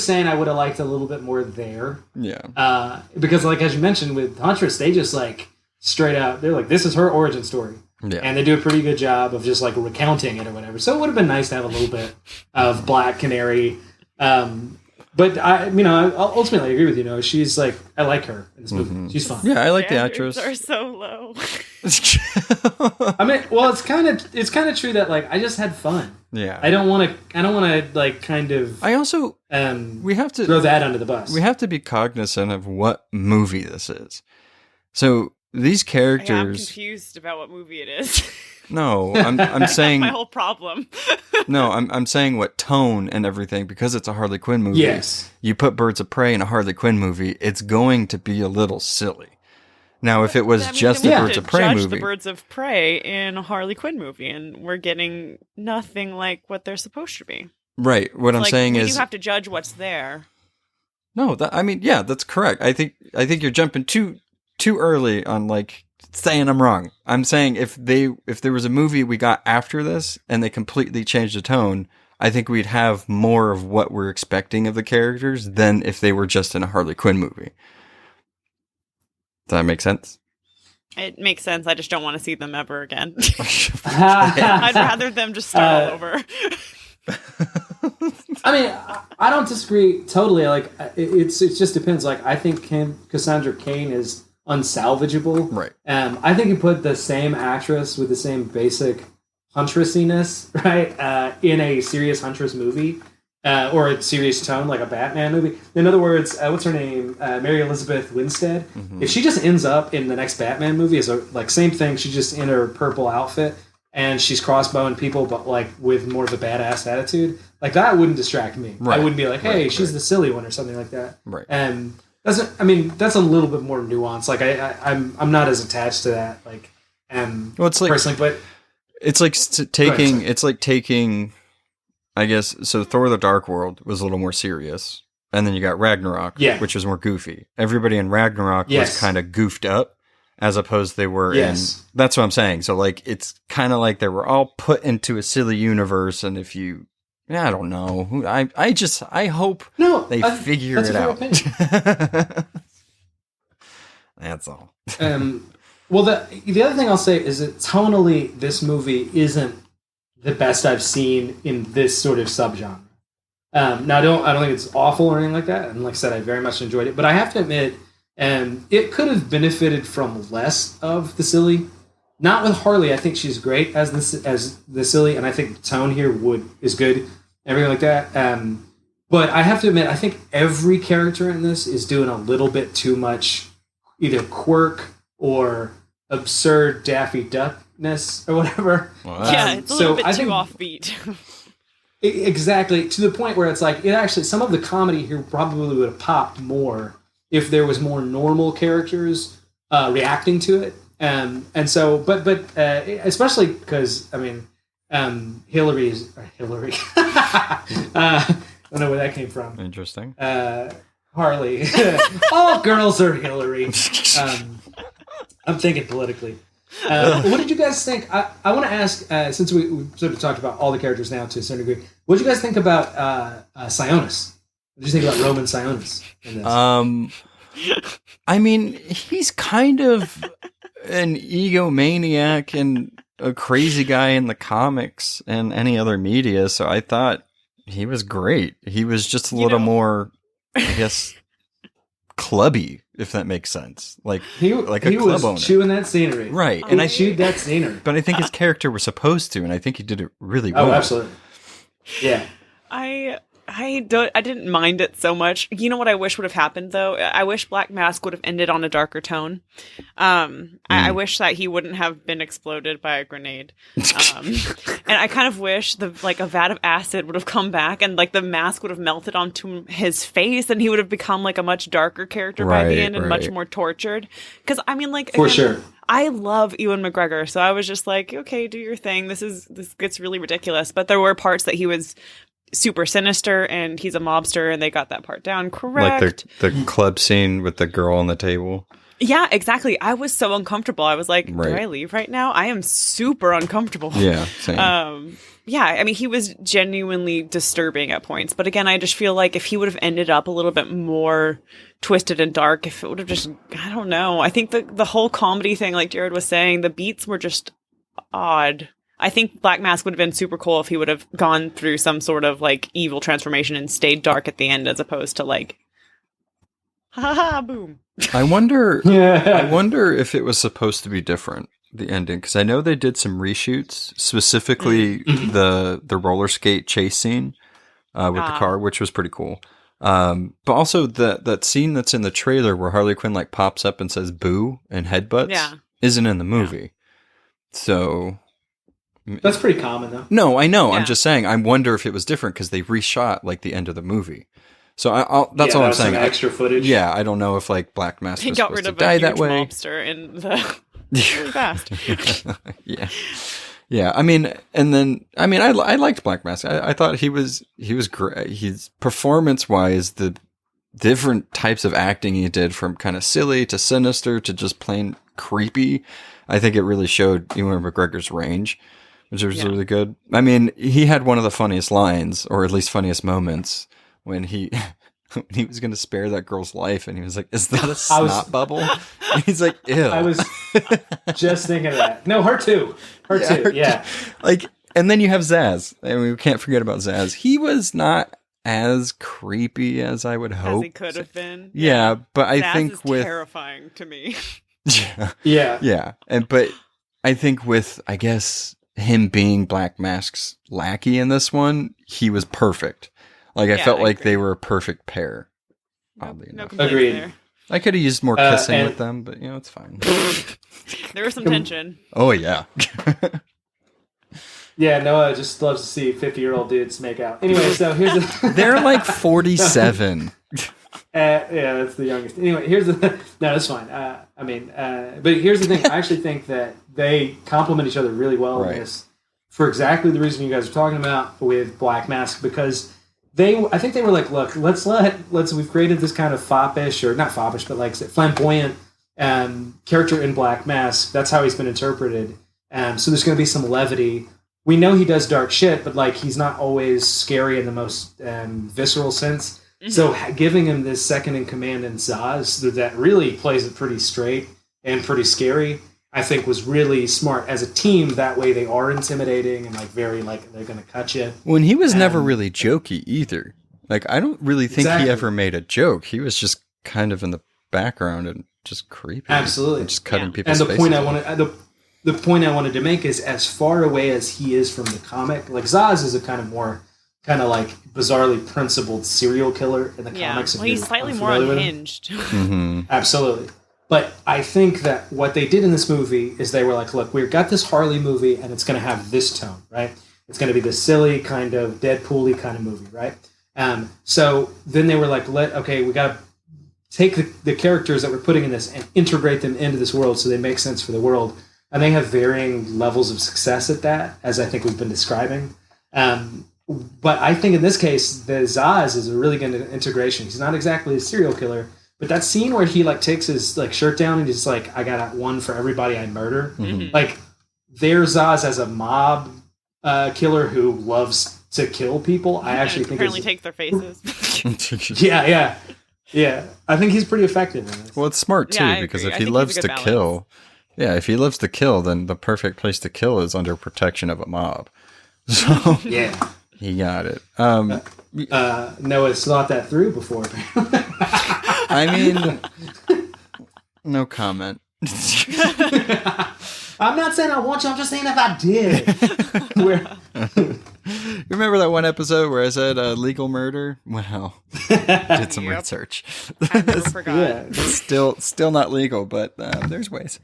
saying I would have liked a little bit more there. Yeah. Because like, as you mentioned with Huntress, they just like straight out, they're like, this is her origin story. Yeah. And they do a pretty good job of just like recounting it or whatever. So it would have been nice to have a little bit of Black Canary. But I ultimately agree with you. She's like, I like her in this movie. She's fun. Yeah, I like the actress. Are so low. I mean, well, it's kind of true that like I just had fun. Yeah. I don't want to like kind of. I also we have to throw that under the bus. We have to be cognizant of what movie this is. So these characters. I'm confused about what movie it is. No, I'm saying my whole problem. No, I'm saying what tone and everything, because it's a Harley Quinn movie. Yes. You put Birds of Prey in a Harley Quinn movie, it's going to be a little silly. Now, if it was just a Birds of Prey movie, the Birds of Prey in a Harley Quinn movie, and we're getting nothing like what they're supposed to be. Right. What I'm saying is, you have to judge what's there. No, that's correct. I think you're jumping too early on like saying I'm wrong. I'm saying if there was a movie we got after this and they completely changed the tone, I think we'd have more of what we're expecting of the characters than if they were just in a Harley Quinn movie. Does that make sense? It makes sense. I just don't want to see them ever again. I'd rather them just start all over. I mean, I don't disagree totally. Like, it just depends. Like, I think Cassandra Cain is unsalvageable. Right. I think you put the same actress with the same basic huntressiness, right, in a serious Huntress movie, or a serious tone like a Batman movie. In other words, what's her name? Mary Elizabeth Winstead. Mm-hmm. If she just ends up in the next Batman movie as same thing, she's just in her purple outfit and she's crossbowing people, but like with more of a badass attitude, like that wouldn't distract me. Right. I wouldn't be like, hey, she's the silly one or something like that. Right. And that's a little bit more nuanced. Like I'm not as attached to that. Like, well, it's like personally, but it's like taking, I guess. So Thor: The Dark World was a little more serious, and then you got Ragnarok, which was more goofy. Everybody in Ragnarok was kind of goofed up, as opposed they were in. That's what I'm saying. So like, it's kind of like they were all put into a silly universe, and if you. I don't know. I hope they figure it out. That's all. Well, the other thing I'll say is that tonally, this movie isn't the best I've seen in this sort of subgenre. Now, I don't think it's awful or anything like that. And like I said, I very much enjoyed it. But I have to admit, it could have benefited from less of the silly. Not with Harley. I think she's great as the silly, and I think the tone here is good, everything like that. But I have to admit, I think every character in this is doing a little bit too much, either quirk or absurd Daffy Duckness or whatever. Yeah, it's a little bit too offbeat. Exactly, to the point where it's like some of the comedy here probably would have popped more if there was more normal characters reacting to it. And so, but especially because Hillary. I don't know where that came from. Interesting. Harley. All girls are Hillary. I'm thinking politically. What did you guys think? I want to ask, since we sort of talked about all the characters now to a certain degree, what did you guys think about Sionis? What did you think about Roman Sionis in this? I mean, he's kind of an egomaniac and a crazy guy in the comics and any other media, so I thought he was great. He was just a little more, I guess, clubby, if that makes sense. Like a club owner. Chewing that scenery. Right. And I chewed that scenery. But I think his character was supposed to, and I think he did it really well. Oh, absolutely. Yeah. I didn't mind it so much. You know what I wish would have happened though? I wish Black Mask would have ended on a darker tone. I wish that he wouldn't have been exploded by a grenade. And I kind of wish a vat of acid would have come back and like the mask would have melted onto his face and he would have become like a much darker character by the end and much more tortured. Because I mean, like, for sure. I love Ewan McGregor, so I was just like, okay, do your thing. This gets really ridiculous. But there were parts that he was super sinister and he's a mobster and they got that part down correct. Like the club scene with the girl on the table. Yeah, exactly. I was so uncomfortable. I was like, do I leave right now? I am super uncomfortable. Yeah, same. Yeah, I mean, he was genuinely disturbing at points. But again, I just feel like if he would have ended up a little bit more twisted and dark, if it would have just, I don't know. I think the whole comedy thing, like Jared was saying, the beats were just odd. I think Black Mask would have been super cool if he would have gone through some sort of like evil transformation and stayed dark at the end as opposed to like, ha ha, boom. I wonder if it was supposed to be different, the ending, because I know they did some reshoots, specifically the roller skate chase scene with the car, which was pretty cool. But also that scene that's in the trailer where Harley Quinn like pops up and says boo and headbutts isn't in the movie. Yeah. So that's pretty common though. No, I know. Yeah. I'm just saying, I wonder if it was different because they reshot like the end of the movie. So that's all I'm saying. Extra footage. Yeah, I don't know if like Black Mask was supposed to die that way. Mobster in the really fast. Yeah. I mean, I liked Black Mask. I thought he was great. He's performance wise, the different types of acting he did, from kind of silly to sinister to just plain creepy. I think it really showed Ewan McGregor's range, which was really good. I mean, he had one of the funniest lines, or at least funniest moments, when he was going to spare that girl's life, and he was like, "Is that a snot bubble?" And he's like, "Ew." I was just thinking of that. No, her too. Yeah. Like, and then you have Zaz, and we can't forget about Zaz. He was not as creepy as I would hope. As he could have been. Yeah, but I Zaz think is with terrifying to me. Yeah. But I think with, I guess, him being Black Mask's lackey in this one, he was perfect. Like, I felt like they were a perfect pair. Oddly enough. Agreed. There. I could have used more kissing with them, but it's fine. There was some tension. Oh yeah. Yeah, Noah just loves to see 50-year-old dudes make out. Anyway, so here's they're like 47. Yeah, that's the youngest. Anyway, no, that's fine. But here's the thing. I actually think that they complement each other really well in this, for exactly the reason you guys are talking about with Black Mask, because I think they were like, look, we've created this kind of foppish, or not foppish, but like flamboyant character in Black Mask. That's how he's been interpreted. So there's going to be some levity. We know he does dark shit, but like he's not always scary in the most visceral sense. Mm-hmm. So giving him this second in command in Zaz that really plays it pretty straight and pretty scary, I think was really smart as a team. That way they are intimidating and like very like they're going to cut you. When he was never really jokey either. Like I don't really think he ever made a joke. He was just kind of in the background and just creepy. Absolutely. And just cutting people's faces. And the point I wanted to make is, as far away as he is from the comic, like Zaz is a kind of like bizarrely principled serial killer in the comics. Well, he's slightly more unhinged. Mm-hmm. Absolutely. But I think that what they did in this movie is they were like, look, we've got this Harley movie and it's going to have this tone, right? It's going to be this silly kind of Deadpool-y kind of movie, right? So then they were like, we got to take the characters that we're putting in this and integrate them into this world so they make sense for the world. And they have varying levels of success at that, as I think we've been describing. But I think in this case, the Zaz is a really good integration. He's not exactly a serial killer, but But that scene where he like takes his like shirt down and he's like, I got one for everybody I murder. Mm-hmm. Like, there's Zaz as a mob killer who loves to kill people. I actually think apparently take their faces. yeah. I think he's pretty effective in this. Well, it's smart too, Yeah, I because agree. if I he think loves he's a to good kill, if he loves to kill, then the perfect place to kill is under protection of a mob. So Yeah. he got it. Noah's thought that through before. I mean, no comment. I'm not saying I want you. I'm just saying if I did. You remember that one episode where I said legal murder? Well, did some research. I never forgot. Yeah. Still not legal, but there's ways.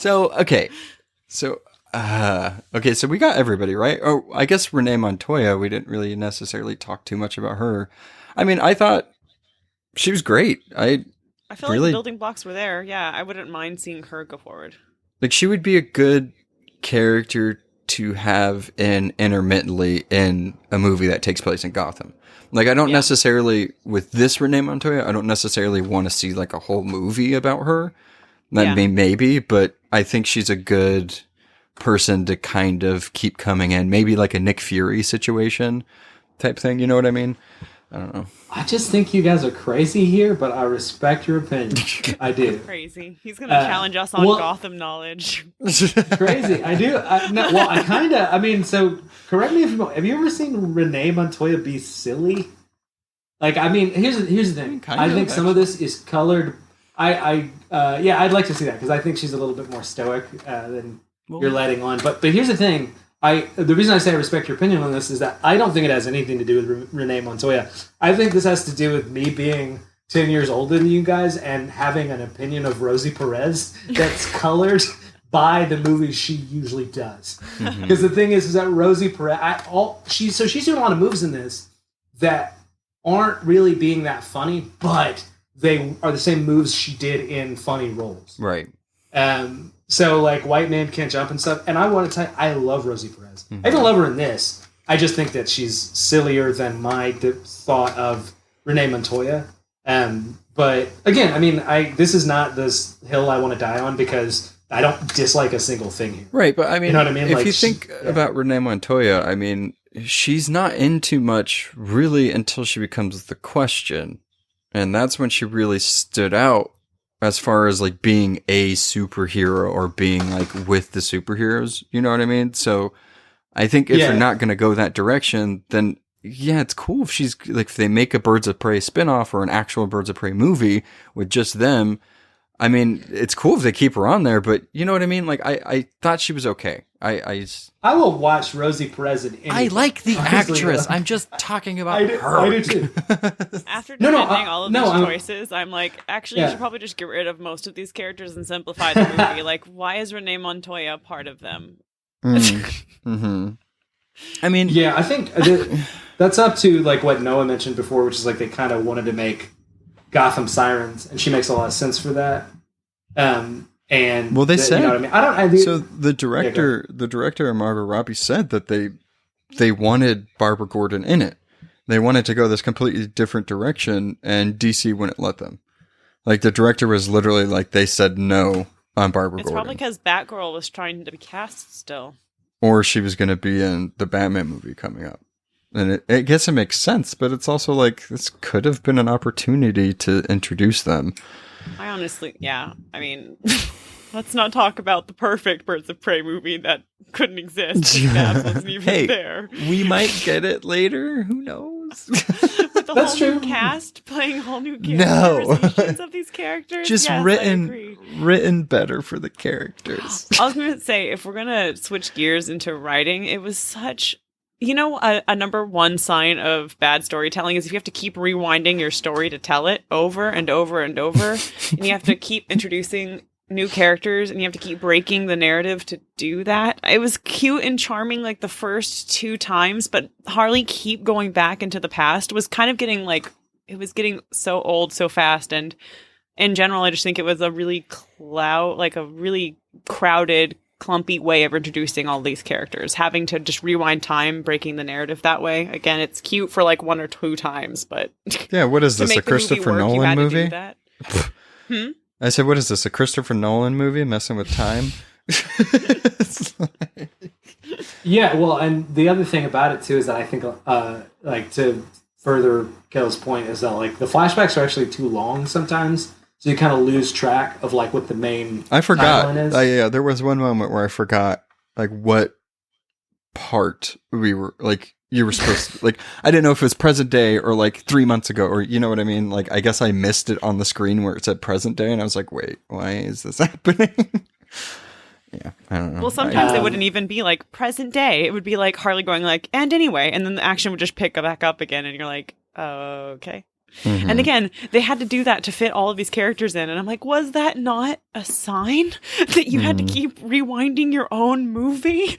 Okay, so we got everybody right. Oh, I guess Renee Montoya. We didn't really necessarily talk too much about her. I mean, I thought she was great. I feel like the building blocks were there. Yeah, I wouldn't mind seeing her go forward. Like, she would be a good character to have intermittently in a movie that takes place in Gotham. Like, I don't necessarily, with this Renee Montoya, I don't necessarily want to see like a whole movie about her. Maybe, but I think she's a good person to kind of keep coming in. Maybe like a Nick Fury situation type thing. You know what I mean? I don't know. I just think you guys are crazy here, but I respect your opinion. I do. Crazy. He's going to challenge us on Gotham knowledge. Crazy. I do. I kind of. I mean, so correct me if I'm wrong. Have you ever seen Renee Montoya be silly? Like, I mean, here's the thing. I think some of this is colored. I'd like to see that because I think she's a little bit more stoic than you're letting on. But here's the thing. The reason I say I respect your opinion on this is that I don't think it has anything to do with Renee Montoya. I think this has to do with me being 10 years older than you guys and having an opinion of Rosie Perez that's colored by the movies she usually does. Because the thing is that Rosie Perez, she's doing a lot of moves in this that aren't really being that funny, but they are the same moves she did in funny roles. Right. So, like, White Man Can't Jump and stuff. And I want to tell you, I love Rosie Perez. I even love her in this. I just think that she's sillier than my thought of Renee Montoya. But, again, I mean, this is not this hill I want to die on because I don't dislike a single thing here. Right, but I mean, you know what I mean? If like, you think about Renee Montoya, I mean, she's not into much really until she becomes the Question. And that's when she really stood out. As far as like being a superhero or being like with the superheroes, you know what I mean? So I think if you're not going to go that direction, then yeah, it's cool if she's like, if they make a Birds of Prey spinoff or an actual Birds of Prey movie with just them. I mean, it's cool if they keep her on there, but you know what I mean? Like, I thought she was okay. I will watch Rosie Perez in anything. I like the actress. I'm just talking about her. I do too. After defending all of these choices, I'm like, actually, you should probably just get rid of most of these characters and simplify the movie. Like, why is Renee Montoya part of them? Mm-hmm. I mean... Yeah, I think that's up to, like, what Noah mentioned before, which is, like, they kind of wanted to make Gotham Sirens, and she makes a lot of sense for that. And well, they said, you know what I mean? So the director and Margot Robbie said that they wanted Barbara Gordon in it. They wanted to go this completely different direction, and DC wouldn't let them. Like, the director was literally like, they said no on Barbara Gordon. It's probably because Batgirl was trying to be cast still. Or she was going to be in the Batman movie coming up. And I guess it makes sense, but it's also like, this could have been an opportunity to introduce them. I honestly, I mean, let's not talk about the perfect Birds of Prey movie that couldn't exist. That wasn't even there. We might get it later. Who knows? With the whole new cast playing whole new characterizations of these characters. Just written better for the characters. I was going to say, if we're going to switch gears into writing, it was such... You know, a number one sign of bad storytelling is if you have to keep rewinding your story to tell it over and over and over, and you have to keep introducing new characters, and you have to keep breaking the narrative to do that. It was cute and charming like the first 2 times, but Harley keep going back into the past was kind of getting like, it was getting so old so fast, and in general, I just think it was a really crowded clumpy way of introducing all these characters, having to just rewind time, breaking the narrative that way. Again, it's cute for like 1 or 2 times, but yeah, what is to this, make a the movie Christopher work, you Nolan had to do movie? that. I said, what is this, a Christopher Nolan movie messing with time? Yeah, well, and the other thing about it too is that I think, like, to further Kale's point, is that like the flashbacks are actually too long sometimes, so you kind of lose track of like what the main. I forgot. timeline is. Yeah, there was one moment where I forgot like what part we were like. You were supposed to, like, I didn't know if it was present day or like 3 months ago, or you know what I mean? Like, I guess I missed it on the screen where it said present day, and I was like, wait, why is this happening? Yeah, I don't know. Well, sometimes it wouldn't even be like present day. It would be like Harley going like, and anyway, and then the action would just pick back up again, and you're like, oh, okay. Mhm. And again, they had to do that to fit all of these characters in, and I'm like, was that not a sign that you had to keep rewinding your own movie?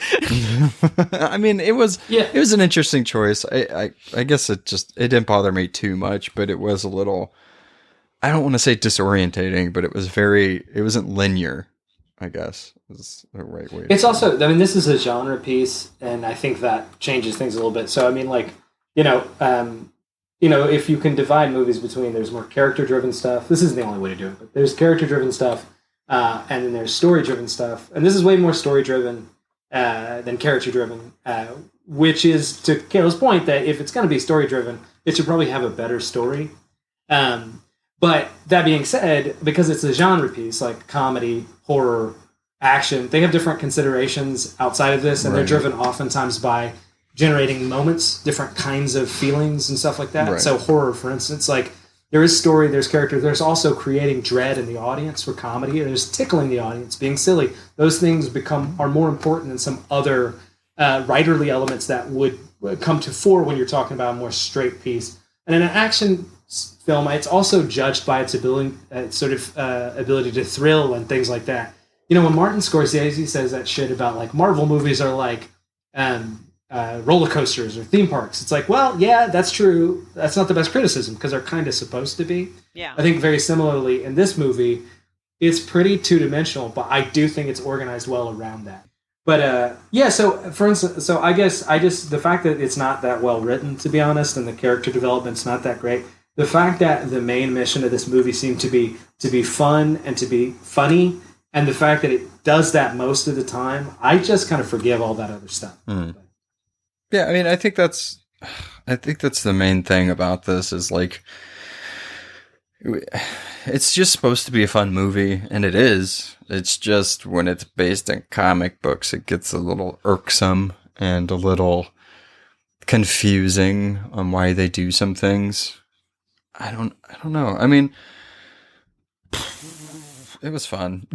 I mean, it was Yeah. it was an interesting choice. I guess it didn't bother me too much, but it was a little, I don't want to say disorientating, but it wasn't linear, I guess is the right way. It's also, I mean, this is a genre piece, and I think that changes things a little bit. So, I mean, like, if you can divide movies between, there's more character-driven stuff. This isn't the only way to do it, but there's character-driven stuff, and then there's story-driven stuff. And this is way more story-driven than character-driven, which is, to Kayla's point, that if it's going to be story-driven, it should probably have a better story. But that being said, because it's a genre piece, like comedy, horror, action, they have different considerations outside of this, and they're driven oftentimes by generating moments, different kinds of feelings and stuff like that. Right. So horror, for instance, like there is story, there's character, there's also creating dread in the audience for comedy, there's tickling the audience, being silly. Those things are more important than some other writerly elements that would come to fore when you're talking about a more straight piece. And in an action film, it's also judged by its ability, ability to thrill and things like that. You know, when Martin Scorsese says that shit about like Marvel movies are like roller coasters or theme parks, it's like, well, yeah, that's true. That's not the best criticism because they're kind of supposed to be. Yeah. I think very similarly in this movie, it's pretty two-dimensional, but I do think it's organized well around that. But yeah, so for instance, so I guess the fact that it's not that well written, to be honest, and the character development's not that great. The fact that the main mission of this movie seemed to be fun and to be funny, and the fact that it does that most of the time, I just kind of forgive all that other stuff. Yeah, I mean, I think that's the main thing about this is like, it's just supposed to be a fun movie, and it is. It's just when it's based in comic books, it gets a little irksome and a little confusing on why they do some things. I don't know. I mean, it was fun.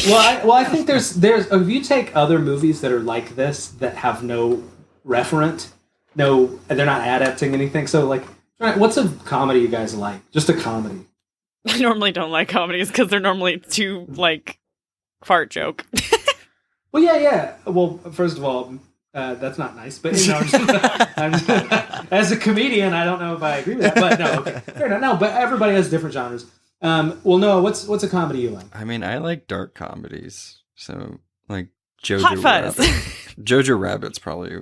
Well, I think there's if you take other movies that are like this that have no referent, they're not adapting anything. So like, what's a comedy you guys like? Just a comedy. I normally don't like comedies because they're normally too like fart joke. Well, yeah. Well, first of all, that's not nice. But as a comedian, I don't know if I agree with that. But no, okay, fair enough. No, but everybody has different genres. Well, Noah, what's a comedy you like? I mean, I like dark comedies. So like Hot Jojo Fuzz. Rabbit. Jojo Rabbit's probably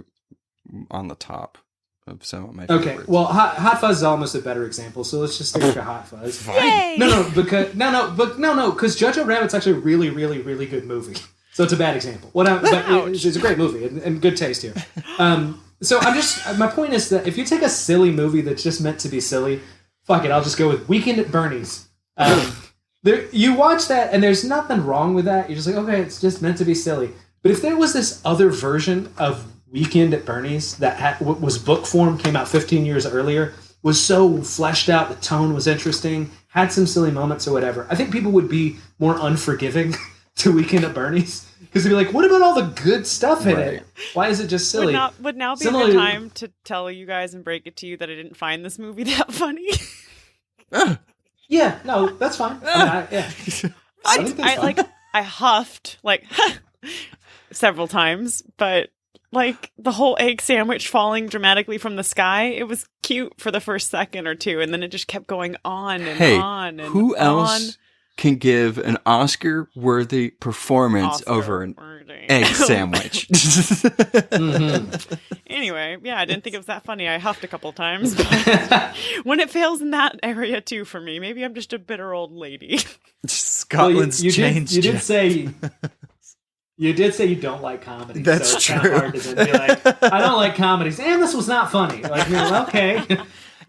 on the top of some of my favorites. Okay, well, Hot Fuzz is almost a better example. So let's just stick to Hot Fuzz. Yay! Because Jojo Rabbit's actually a really, really, really good movie. So it's a bad example. But it's a great movie and good taste here. So my point is that if you take a silly movie that's just meant to be silly, fuck it, I'll just go with Weekend at Bernie's. You watch that and there's nothing wrong with that. You're just like, okay, it's just meant to be silly. But if there was this other version of Weekend at Bernie's that was book form, came out 15 years earlier, was so fleshed out, the tone was interesting, had some silly moments or whatever, I think people would be more unforgiving to Weekend at Bernie's. Because they'd be like, what about all the good stuff in it? Why is it just silly? Would now be the time to tell you guys and break it to you that I didn't find this movie that funny? Yeah, no, that's fine. I huffed like several times, but like the whole egg sandwich falling dramatically from the sky, it was cute for the first second or two, and then it just kept going on and on and who else? on. can give an Oscar-worthy performance over an egg sandwich. Anyway, yeah, I didn't think it was that funny. I huffed a couple times. But when it fails in that area too for me, maybe I'm just a bitter old lady. Scotland's changed. You did say you don't like comedy. That's so it's true. Kind of hard to then be like, I don't like comedies, and this was not funny. Like, okay.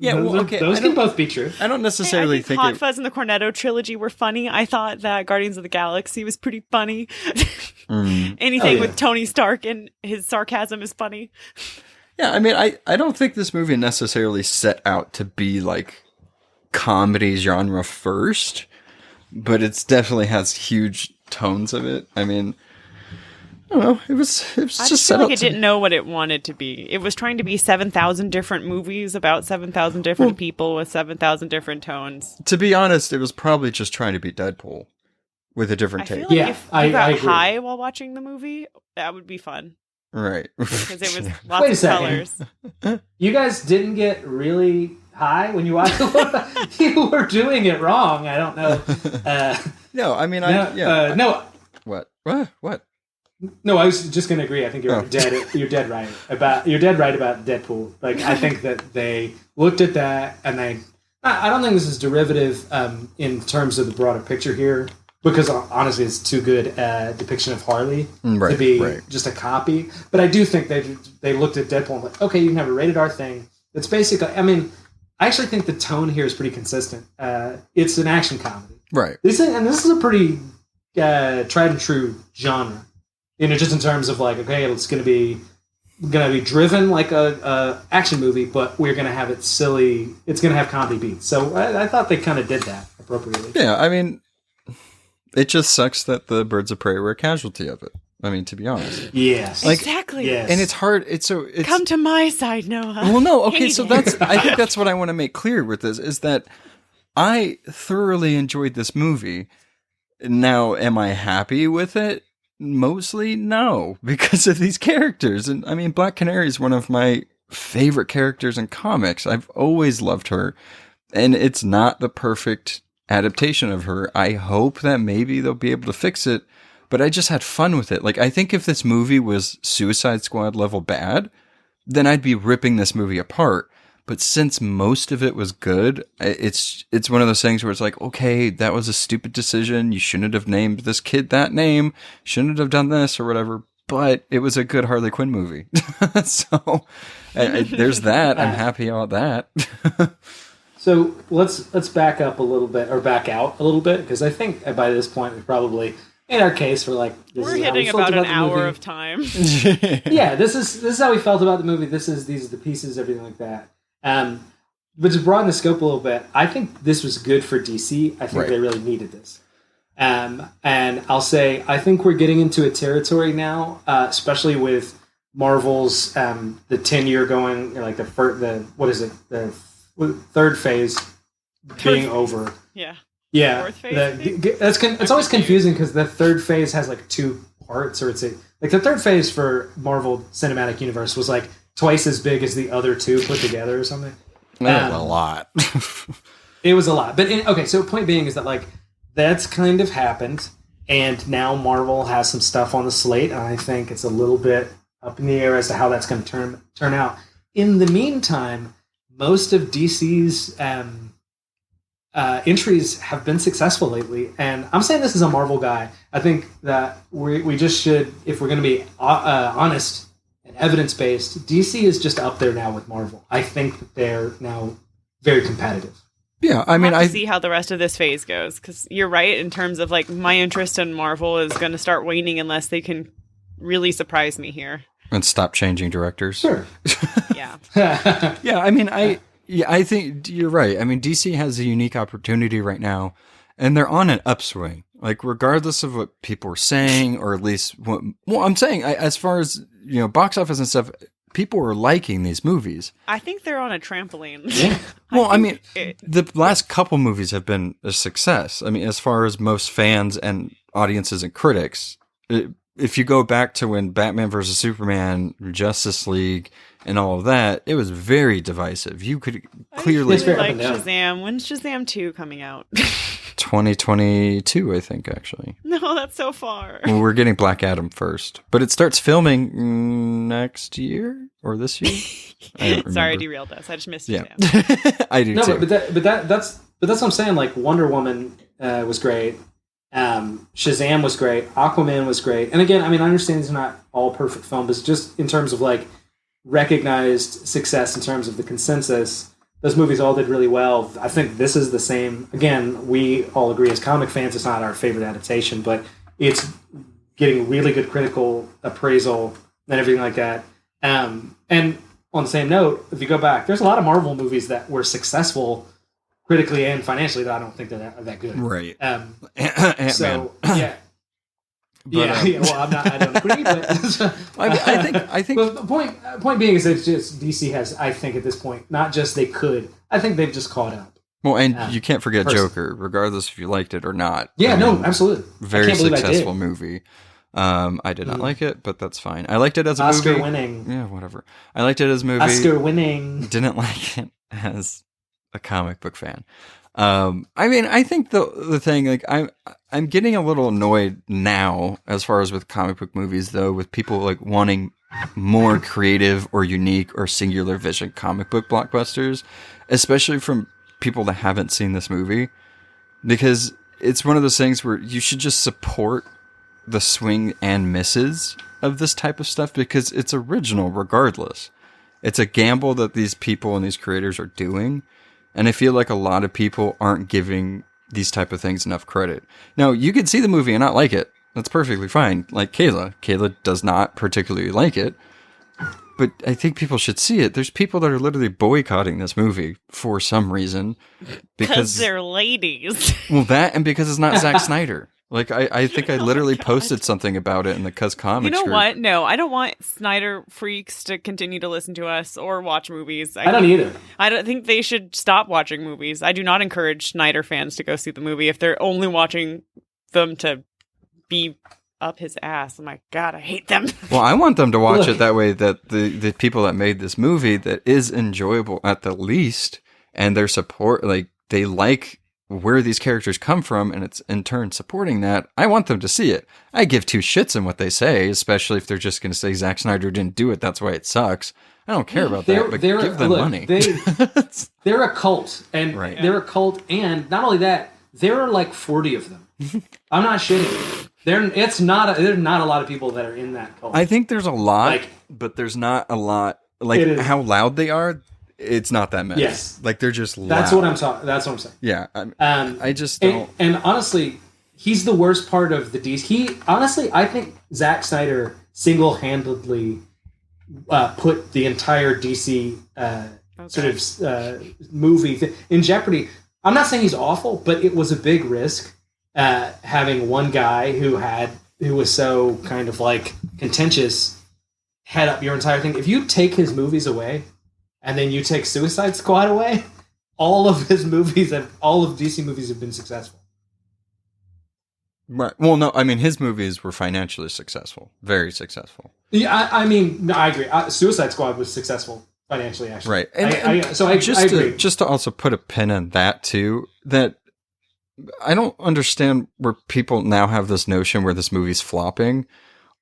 Yeah, well, okay. Those can both be true. I don't necessarily I think think Hot Fuzz and the Cornetto trilogy were funny. I thought that Guardians of the Galaxy was pretty funny. Anything with Tony Stark and his sarcasm is funny. Yeah, I mean, I don't think this movie necessarily set out to be like comedy genre first, but it definitely has huge tones of it. I mean, I don't know. It was I just just set feel like out it didn't know what it wanted to be. It was trying to be 7,000 different movies about 7,000 different people with 7,000 different tones. To be honest, it was probably just trying to be Deadpool with a different I take. feel like Yeah, if I you got agree. high while watching the movie, that would be fun. Right. Because it was Wait a lots of second. colors. You guys didn't get really high when you watched it. You were doing it wrong. I don't know. No, I mean, No. What? No, I was just going to agree. I think you're dead. You're dead right about Deadpool. Like, I think that they looked at that and I don't think this is derivative in terms of the broader picture here, because honestly, it's too good a depiction of Harley to be just a copy. But I do think they looked at Deadpool and like, okay, you can have a rated R thing. It's basically, I mean, I actually think the tone here is pretty consistent. It's an action comedy, Right. this is a pretty tried and true genre. Just in terms of like, okay, it's gonna be driven like a action movie, but we're gonna have it silly. It's gonna have comedy beats. So I thought they kind of did that appropriately. Yeah, I mean, it just sucks that the Birds of Prey were a casualty of it. I mean, to be honest. Yes. Exactly. Yes. And it's hard. It's Come to my side, Noah. Well, no, okay, so I think that's what I want to make clear with this, is that I thoroughly enjoyed this movie. Now, am I happy with it? Mostly no, because of these characters. And I mean, Black Canary is one of my favorite characters in comics. I've always loved her, and it's not the perfect adaptation of her. I hope that maybe they'll be able to fix it, but I just had fun with it. Like, I think if this movie was Suicide Squad level bad, then I'd be ripping this movie apart. But since most of it was good, it's one of those things where it's like, okay, that was a stupid decision. You shouldn't have named this kid that name. Shouldn't have done this or whatever. But it was a good Harley Quinn movie. So there's that. I'm happy about that. So let's back up a little bit, or back out a little bit, because I think by this point we probably, in our case, we're like, We're hitting about an hour of time. Yeah, this is how we felt about the movie. These are the pieces, everything like that. But to broaden the scope a little bit, I think this was good for DC. I think they really needed this. And I'll say, I think we're getting into a territory now, especially with Marvel's the 10-year going, like the third phase being over. Yeah. Yeah. Fourth phase, it's always confusing because the third phase has like two parts, or like the third phase for Marvel Cinematic Universe was like twice as big as the other two put together or something. That was a lot. It was a lot. But so point being is that like that's kind of happened, and now Marvel has some stuff on the slate, and I think it's a little bit up in the air as to how that's going to turn out. In the meantime, most of DC's entries have been successful lately, and I'm saying this as a Marvel guy. I think that we just should, if we're going to be honest and evidence-based, DC is just up there now with Marvel. I think that they're now very competitive. Yeah, I mean, I see how the rest of this phase goes, because you're right in terms of like my interest in Marvel is going to start waning unless they can really surprise me here and stop changing directors. Sure. Yeah. Yeah, I mean, I think you're right. I mean, DC has a unique opportunity right now, and they're on an upswing. Like, regardless of what people are saying, or at least I'm saying, as far as box office and stuff, people are liking these movies. I think they're on a trampoline. Yeah. Well, I mean, the last couple movies have been a success. I mean, as far as most fans and audiences and critics, if you go back to when Batman versus Superman, Justice League, and all of that, it was very divisive. You could clearly... I really like Shazam. When's Shazam 2 coming out? 2022, I think, actually. No, that's so far. Well, we're getting Black Adam first. But it starts filming next year? Or this year? Sorry, I derailed us. I just missed you. I do too. But that's what I'm saying. Like, Wonder Woman was great. Shazam was great. Aquaman was great. And again, I mean, I understand these are not all perfect films, but just in terms of like recognized success in terms of the consensus, those movies all did really well. I think this is the same. Again, we all agree as comic fans, it's not our favorite adaptation, but it's getting really good critical appraisal and everything like that. And on the same note, if you go back, there's a lot of Marvel movies that were successful critically and financially that I don't think they're that good. Right. So yeah. Well, I don't agree, but I think. But the point being is, it's just DC has, I think, at this point, not just they could. I think they've just caught up. Well, and you can't forget Joker, regardless if you liked it or not. Yeah, no, absolutely. Very successful movie. I did not like it, but that's fine. I liked it as a movie. Oscar winning. Yeah, whatever. I liked it as a movie. Oscar winning. Didn't like it as a comic book fan. I mean, I think the thing, like, I'm getting a little annoyed now as far as with comic book movies, though, with people like wanting more creative or unique or singular vision comic book blockbusters, especially from people that haven't seen this movie, because it's one of those things where you should just support the swing and misses of this type of stuff because it's original regardless. It's a gamble that these people and these creators are doing. And I feel like a lot of people aren't giving these type of things enough credit. Now, you could see the movie and not like it. That's perfectly fine. Like Kayla. Kayla does not particularly like it. But I think people should see it. There's people that are literally boycotting this movie for some reason. Because they're ladies. Well, that and because it's not Zack Snyder. Like, I think I literally posted something about it in the Cuz Comics You know group. what? No, I don't want Snyder freaks to continue to listen to us or watch movies. I don't either. I don't think they should stop watching movies. I do not encourage Snyder fans to go see the movie if they're only watching them to be up his ass. Oh my God, I hate them. Well, I want them to watch it that way, that the people that made this movie that is enjoyable at the least, and their support, like, they like where these characters come from, and it's in turn supporting that. I want them to see it. I give two shits in what they say, especially if they're just going to say Zack Snyder didn't do it, that's why it sucks. I don't care about that, but give them money. They're a cult, and they're a cult, and not only that, there are like 40 of them. I'm not shitting. There's not a lot of people that are in that cult. I think there's a lot, but there's not a lot. Like how loud they are, it's not that many. Yes, like they're just loud. That's what I'm talking. That's what I'm saying. Yeah, I just don't. And honestly, he's the worst part of the DC. I think Zack Snyder single-handedly put the entire DC sort of movie in jeopardy. I'm not saying he's awful, but it was a big risk having one guy who was so kind of like contentious head up your entire thing. If you take his movies away, and then you take Suicide Squad away, all of DC movies have been successful. Right. Well, no, I mean, his movies were financially successful. Very successful. Yeah, I mean, I agree. Suicide Squad was successful financially, actually. Right. I agree. Just to also put a pin in that, too, that I don't understand where people now have this notion where this movie's flopping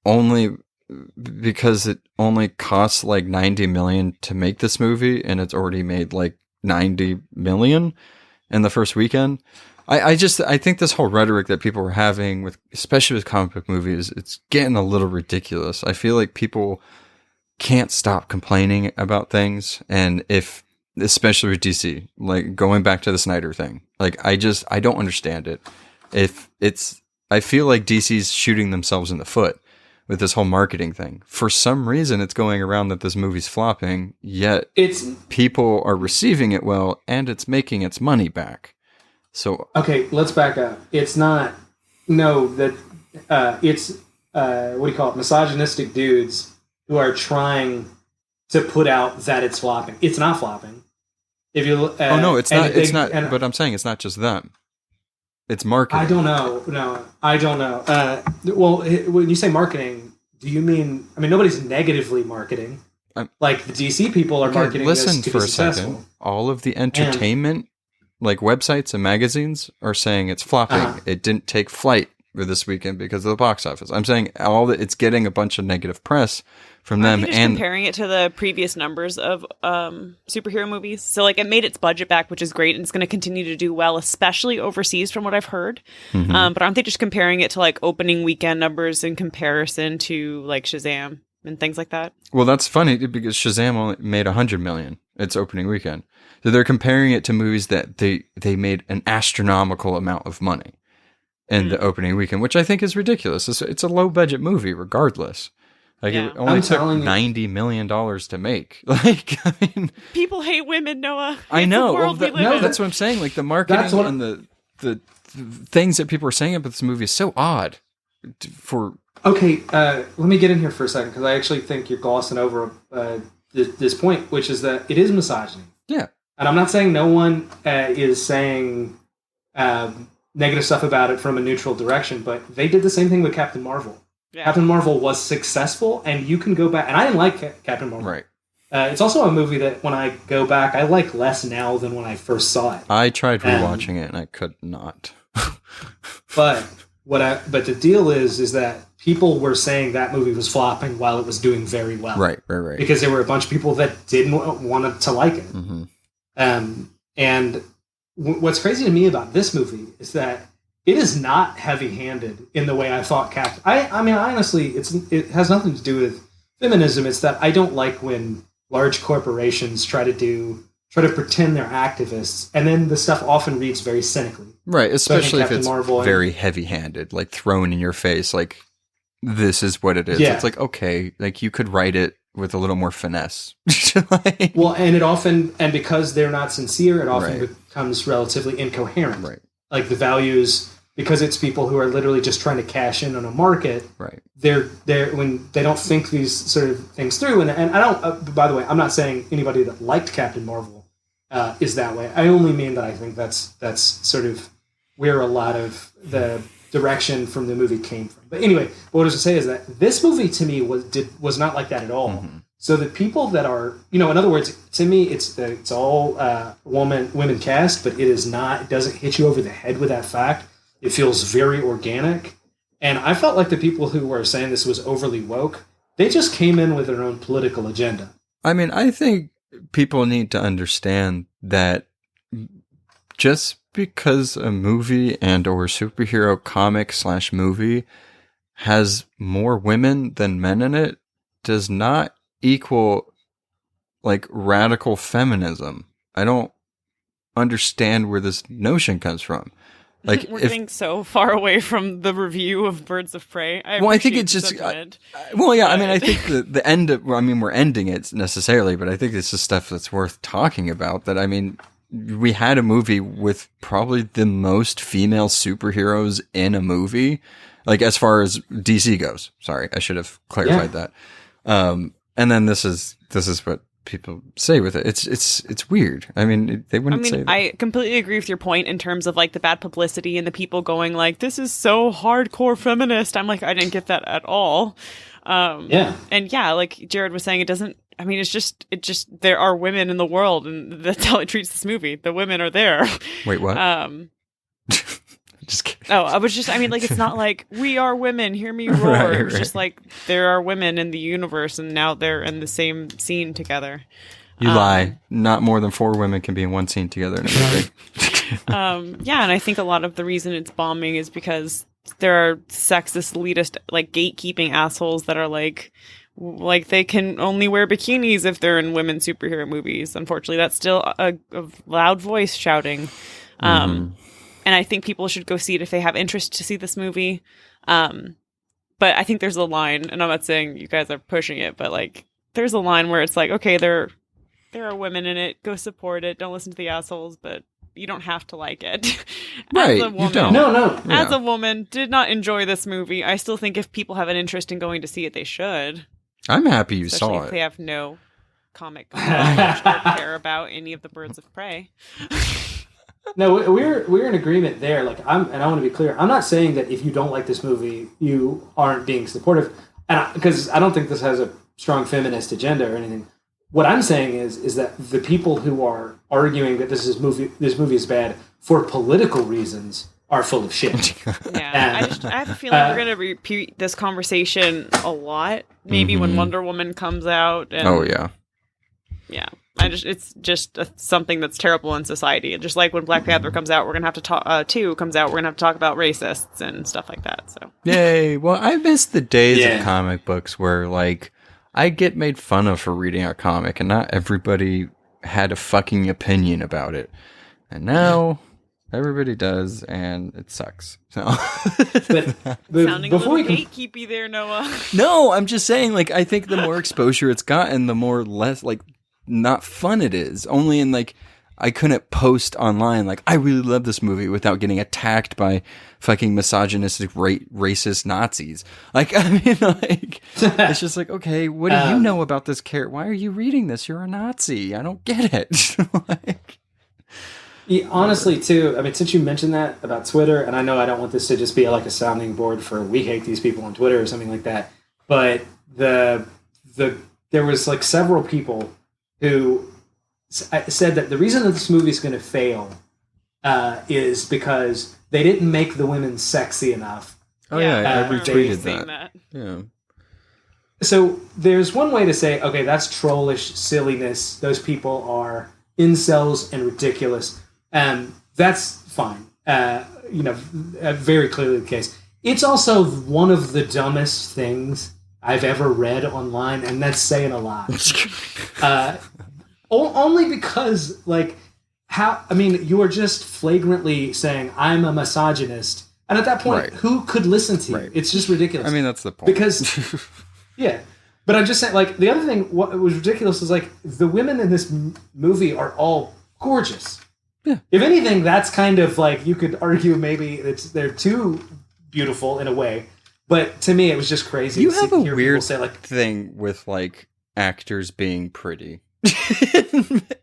only because it only costs like $90 million to make this movie, and it's already made like $90 million in the first weekend. I think this whole rhetoric that people are having with, especially with comic book movies, it's getting a little ridiculous. I feel like people can't stop complaining about things, and especially with DC, like going back to the Snyder thing, like I don't understand it. I feel like DC's shooting themselves in the foot with this whole marketing thing. For some reason, it's going around that this movie's flopping, yet people are receiving it well, and it's making its money back. So okay, let's back up. It's not what do you call it? Misogynistic dudes who are trying to put out that it's flopping. It's not flopping. If you it's not. But I'm saying it's not just them. It's marketing. I don't know. No, I don't know. Well, when you say marketing, do you mean? I mean, nobody's negatively marketing. Like the DC people are marketing. Listen this to for be a successful. second. All of the entertainment, like websites and magazines, are saying it's flopping. It didn't take flight for this weekend because of the box office. I'm saying it's getting a bunch of negative press from them, just and comparing it to the previous numbers of superhero movies. So like it made its budget back, which is great, and it's going to continue to do well, especially overseas, from what I've heard. But aren't they just comparing it to like opening weekend numbers in comparison to like Shazam and things like that? Well, that's funny because Shazam only made $100 million its opening weekend, so they're comparing it to movies that they made an astronomical amount of money in the opening weekend, which I think is ridiculous. It's a low budget movie, regardless. Like it only took $90 million to make. Like, I mean, people hate women, Noah. I know. Well, that's what I'm saying. Like the marketing and the things that people are saying about this movie is so odd. Okay, let me get in here for a second because I actually think you're glossing over this point, which is that it is misogyny. Yeah, and I'm not saying no one is saying negative stuff about it from a neutral direction, but they did the same thing with Captain Marvel. Yeah. Captain Marvel was successful, and you can go back. And I didn't like Captain Marvel. Right. It's also a movie that when I go back, I like less now than when I first saw it. I tried rewatching it, and I could not. But the deal is that people were saying that movie was flopping while it was doing very well. Right. Because there were a bunch of people that didn't want to like it. And what's crazy to me about this movie is that it is not heavy-handed in the way I thought I mean, honestly, it has nothing to do with feminism. It's that I don't like when large corporations try to pretend they're activists, and then the stuff often reads very cynically. Right, especially if it's Marvel very heavy-handed, like thrown in your face, like this is what it is. Yeah. It's like, okay, like you could write it with a little more finesse. Well, and because they're not sincere, it often becomes relatively incoherent. Right. Like the values, because it's people who are literally just trying to cash in on a market. Right. They're when they don't think these sort of things through. And I don't. By the way, I'm not saying anybody that liked Captain Marvel is that way. I only mean that I think that's sort of where a lot of the direction from the movie came from. But anyway, what I was to say is that this movie to me was not like that at all. Mm-hmm. So the people that are, in other words, to me, it's all women cast, but it is not. It doesn't hit you over the head with that fact. It feels very organic, and I felt like the people who were saying this was overly woke, they just came in with their own political agenda. I mean, I think people need to understand that just because a movie and or superhero comic / movie has more women than men in it does not equal like radical feminism. I don't understand where this notion comes from. Like we're getting so far away from the review of Birds of Prey. I think it's just I mean, I think the end of, we're ending it necessarily, but I think it's just stuff that's worth talking about. That, I mean, we had a movie with probably the most female superheroes in a movie, like as far as DC goes. Sorry, I should have clarified that. And then this is what people say with it. It's weird. I mean, they wouldn't say that. I completely agree with your point in terms of like the bad publicity and the people going like, this is so hardcore feminist. I'm like, I didn't get that at all. And like Jared was saying, it's just there are women in the world, and that's how it treats this movie. The women are there. Wait, what? Just kidding. Oh, it's not like we are women, hear me roar. Right. It's just like there are women in the universe, and now they're in the same scene together. You lie. Not more than 4 women can be in one scene together in a movie. And I think a lot of the reason it's bombing is because there are sexist, elitist, like gatekeeping assholes that are like they can only wear bikinis if they're in women superhero movies. Unfortunately, that's still a loud voice shouting. And I think people should go see it if they have interest to see this movie. But I think there's a line, and I'm not saying you guys are pushing it, but like there's a line where it's like, okay, there are women in it. Go support it. Don't listen to the assholes, but you don't have to like it. Right, As a woman, you don't. No. As a woman, did not enjoy this movie. I still think if people have an interest in going to see it, they should. I'm happy you Especially saw if it. they have no comic knowledge or care about any of the Birds of Prey. No, we're in agreement there. Like and I want to be clear. I'm not saying that if you don't like this movie, you aren't being supportive, and because I don't think this has a strong feminist agenda or anything. What I'm saying is that the people who are arguing that this movie is bad for political reasons are full of shit. Yeah, I have a feeling we're going to repeat this conversation a lot. Maybe when Wonder Woman comes out. And, Oh yeah. Yeah. It's just something that's terrible in society. And just like when Black Panther comes out, we're gonna have to talk. 2 comes out, we're gonna have to talk about racists and stuff like that. So Yay! Well, I miss the days of comic books where like I get made fun of for reading a comic, and not everybody had a fucking opinion about it. And now everybody does, and it sucks. So, but sounding before a little gatekeepy there, Noah. No, I'm just saying. Like, I think the more exposure it's gotten, the more less like. Not fun it is. Only in like I couldn't post online like I really love this movie without getting attacked by fucking misogynistic racist Nazis. Like I mean like it's just like okay, what do you know about this character? Why are you reading this? You're a Nazi. I don't get it. Like yeah, honestly too, I mean since you mentioned that about Twitter, and I know I don't want this to just be like a sounding board for we hate these people on Twitter or something like that, but there was like several people who said that the reason that this movie is going to fail is because they didn't make the women sexy enough. Oh yeah, I retweeted that. Yeah. So there's one way to say, okay, that's trollish silliness. Those people are incels and ridiculous. That's fine. Very clearly the case. It's also one of the dumbest things I've ever read online, and that's saying a lot. Only because, like, you are just flagrantly saying, I'm a misogynist. And at that point, who could listen to you? Right. It's just ridiculous. I mean, that's the point. Because, yeah. But I'm just saying, like, the other thing, what was ridiculous is, like, the women in this movie are all gorgeous. Yeah. If anything, that's kind of, like, you could argue maybe they're too beautiful in a way. But to me, it was just crazy. You have a weird thing with, like, actors being pretty.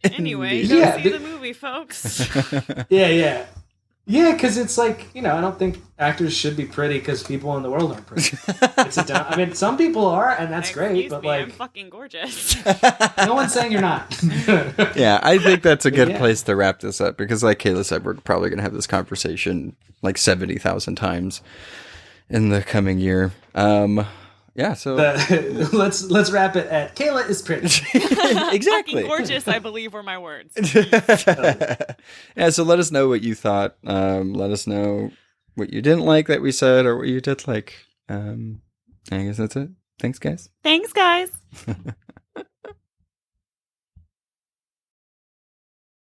Anyway, go see the movie, folks. Yeah, because it's like, I don't think actors should be pretty because people in the world aren't pretty. I mean, some people are, and that's great, but like, I'm fucking gorgeous. No one's saying you're not. Yeah, I think that's a good place to wrap this up because, like Kayla said, we're probably going to have this conversation like 70,000 times in the coming year. Yeah, so let's wrap it at Kayla is pretty. Exactly. Gorgeous, I believe, were my words. Yeah, so let us know what you thought. Let us know what you didn't like that we said or what you did like. I guess that's it. Thanks, guys. Thanks, guys.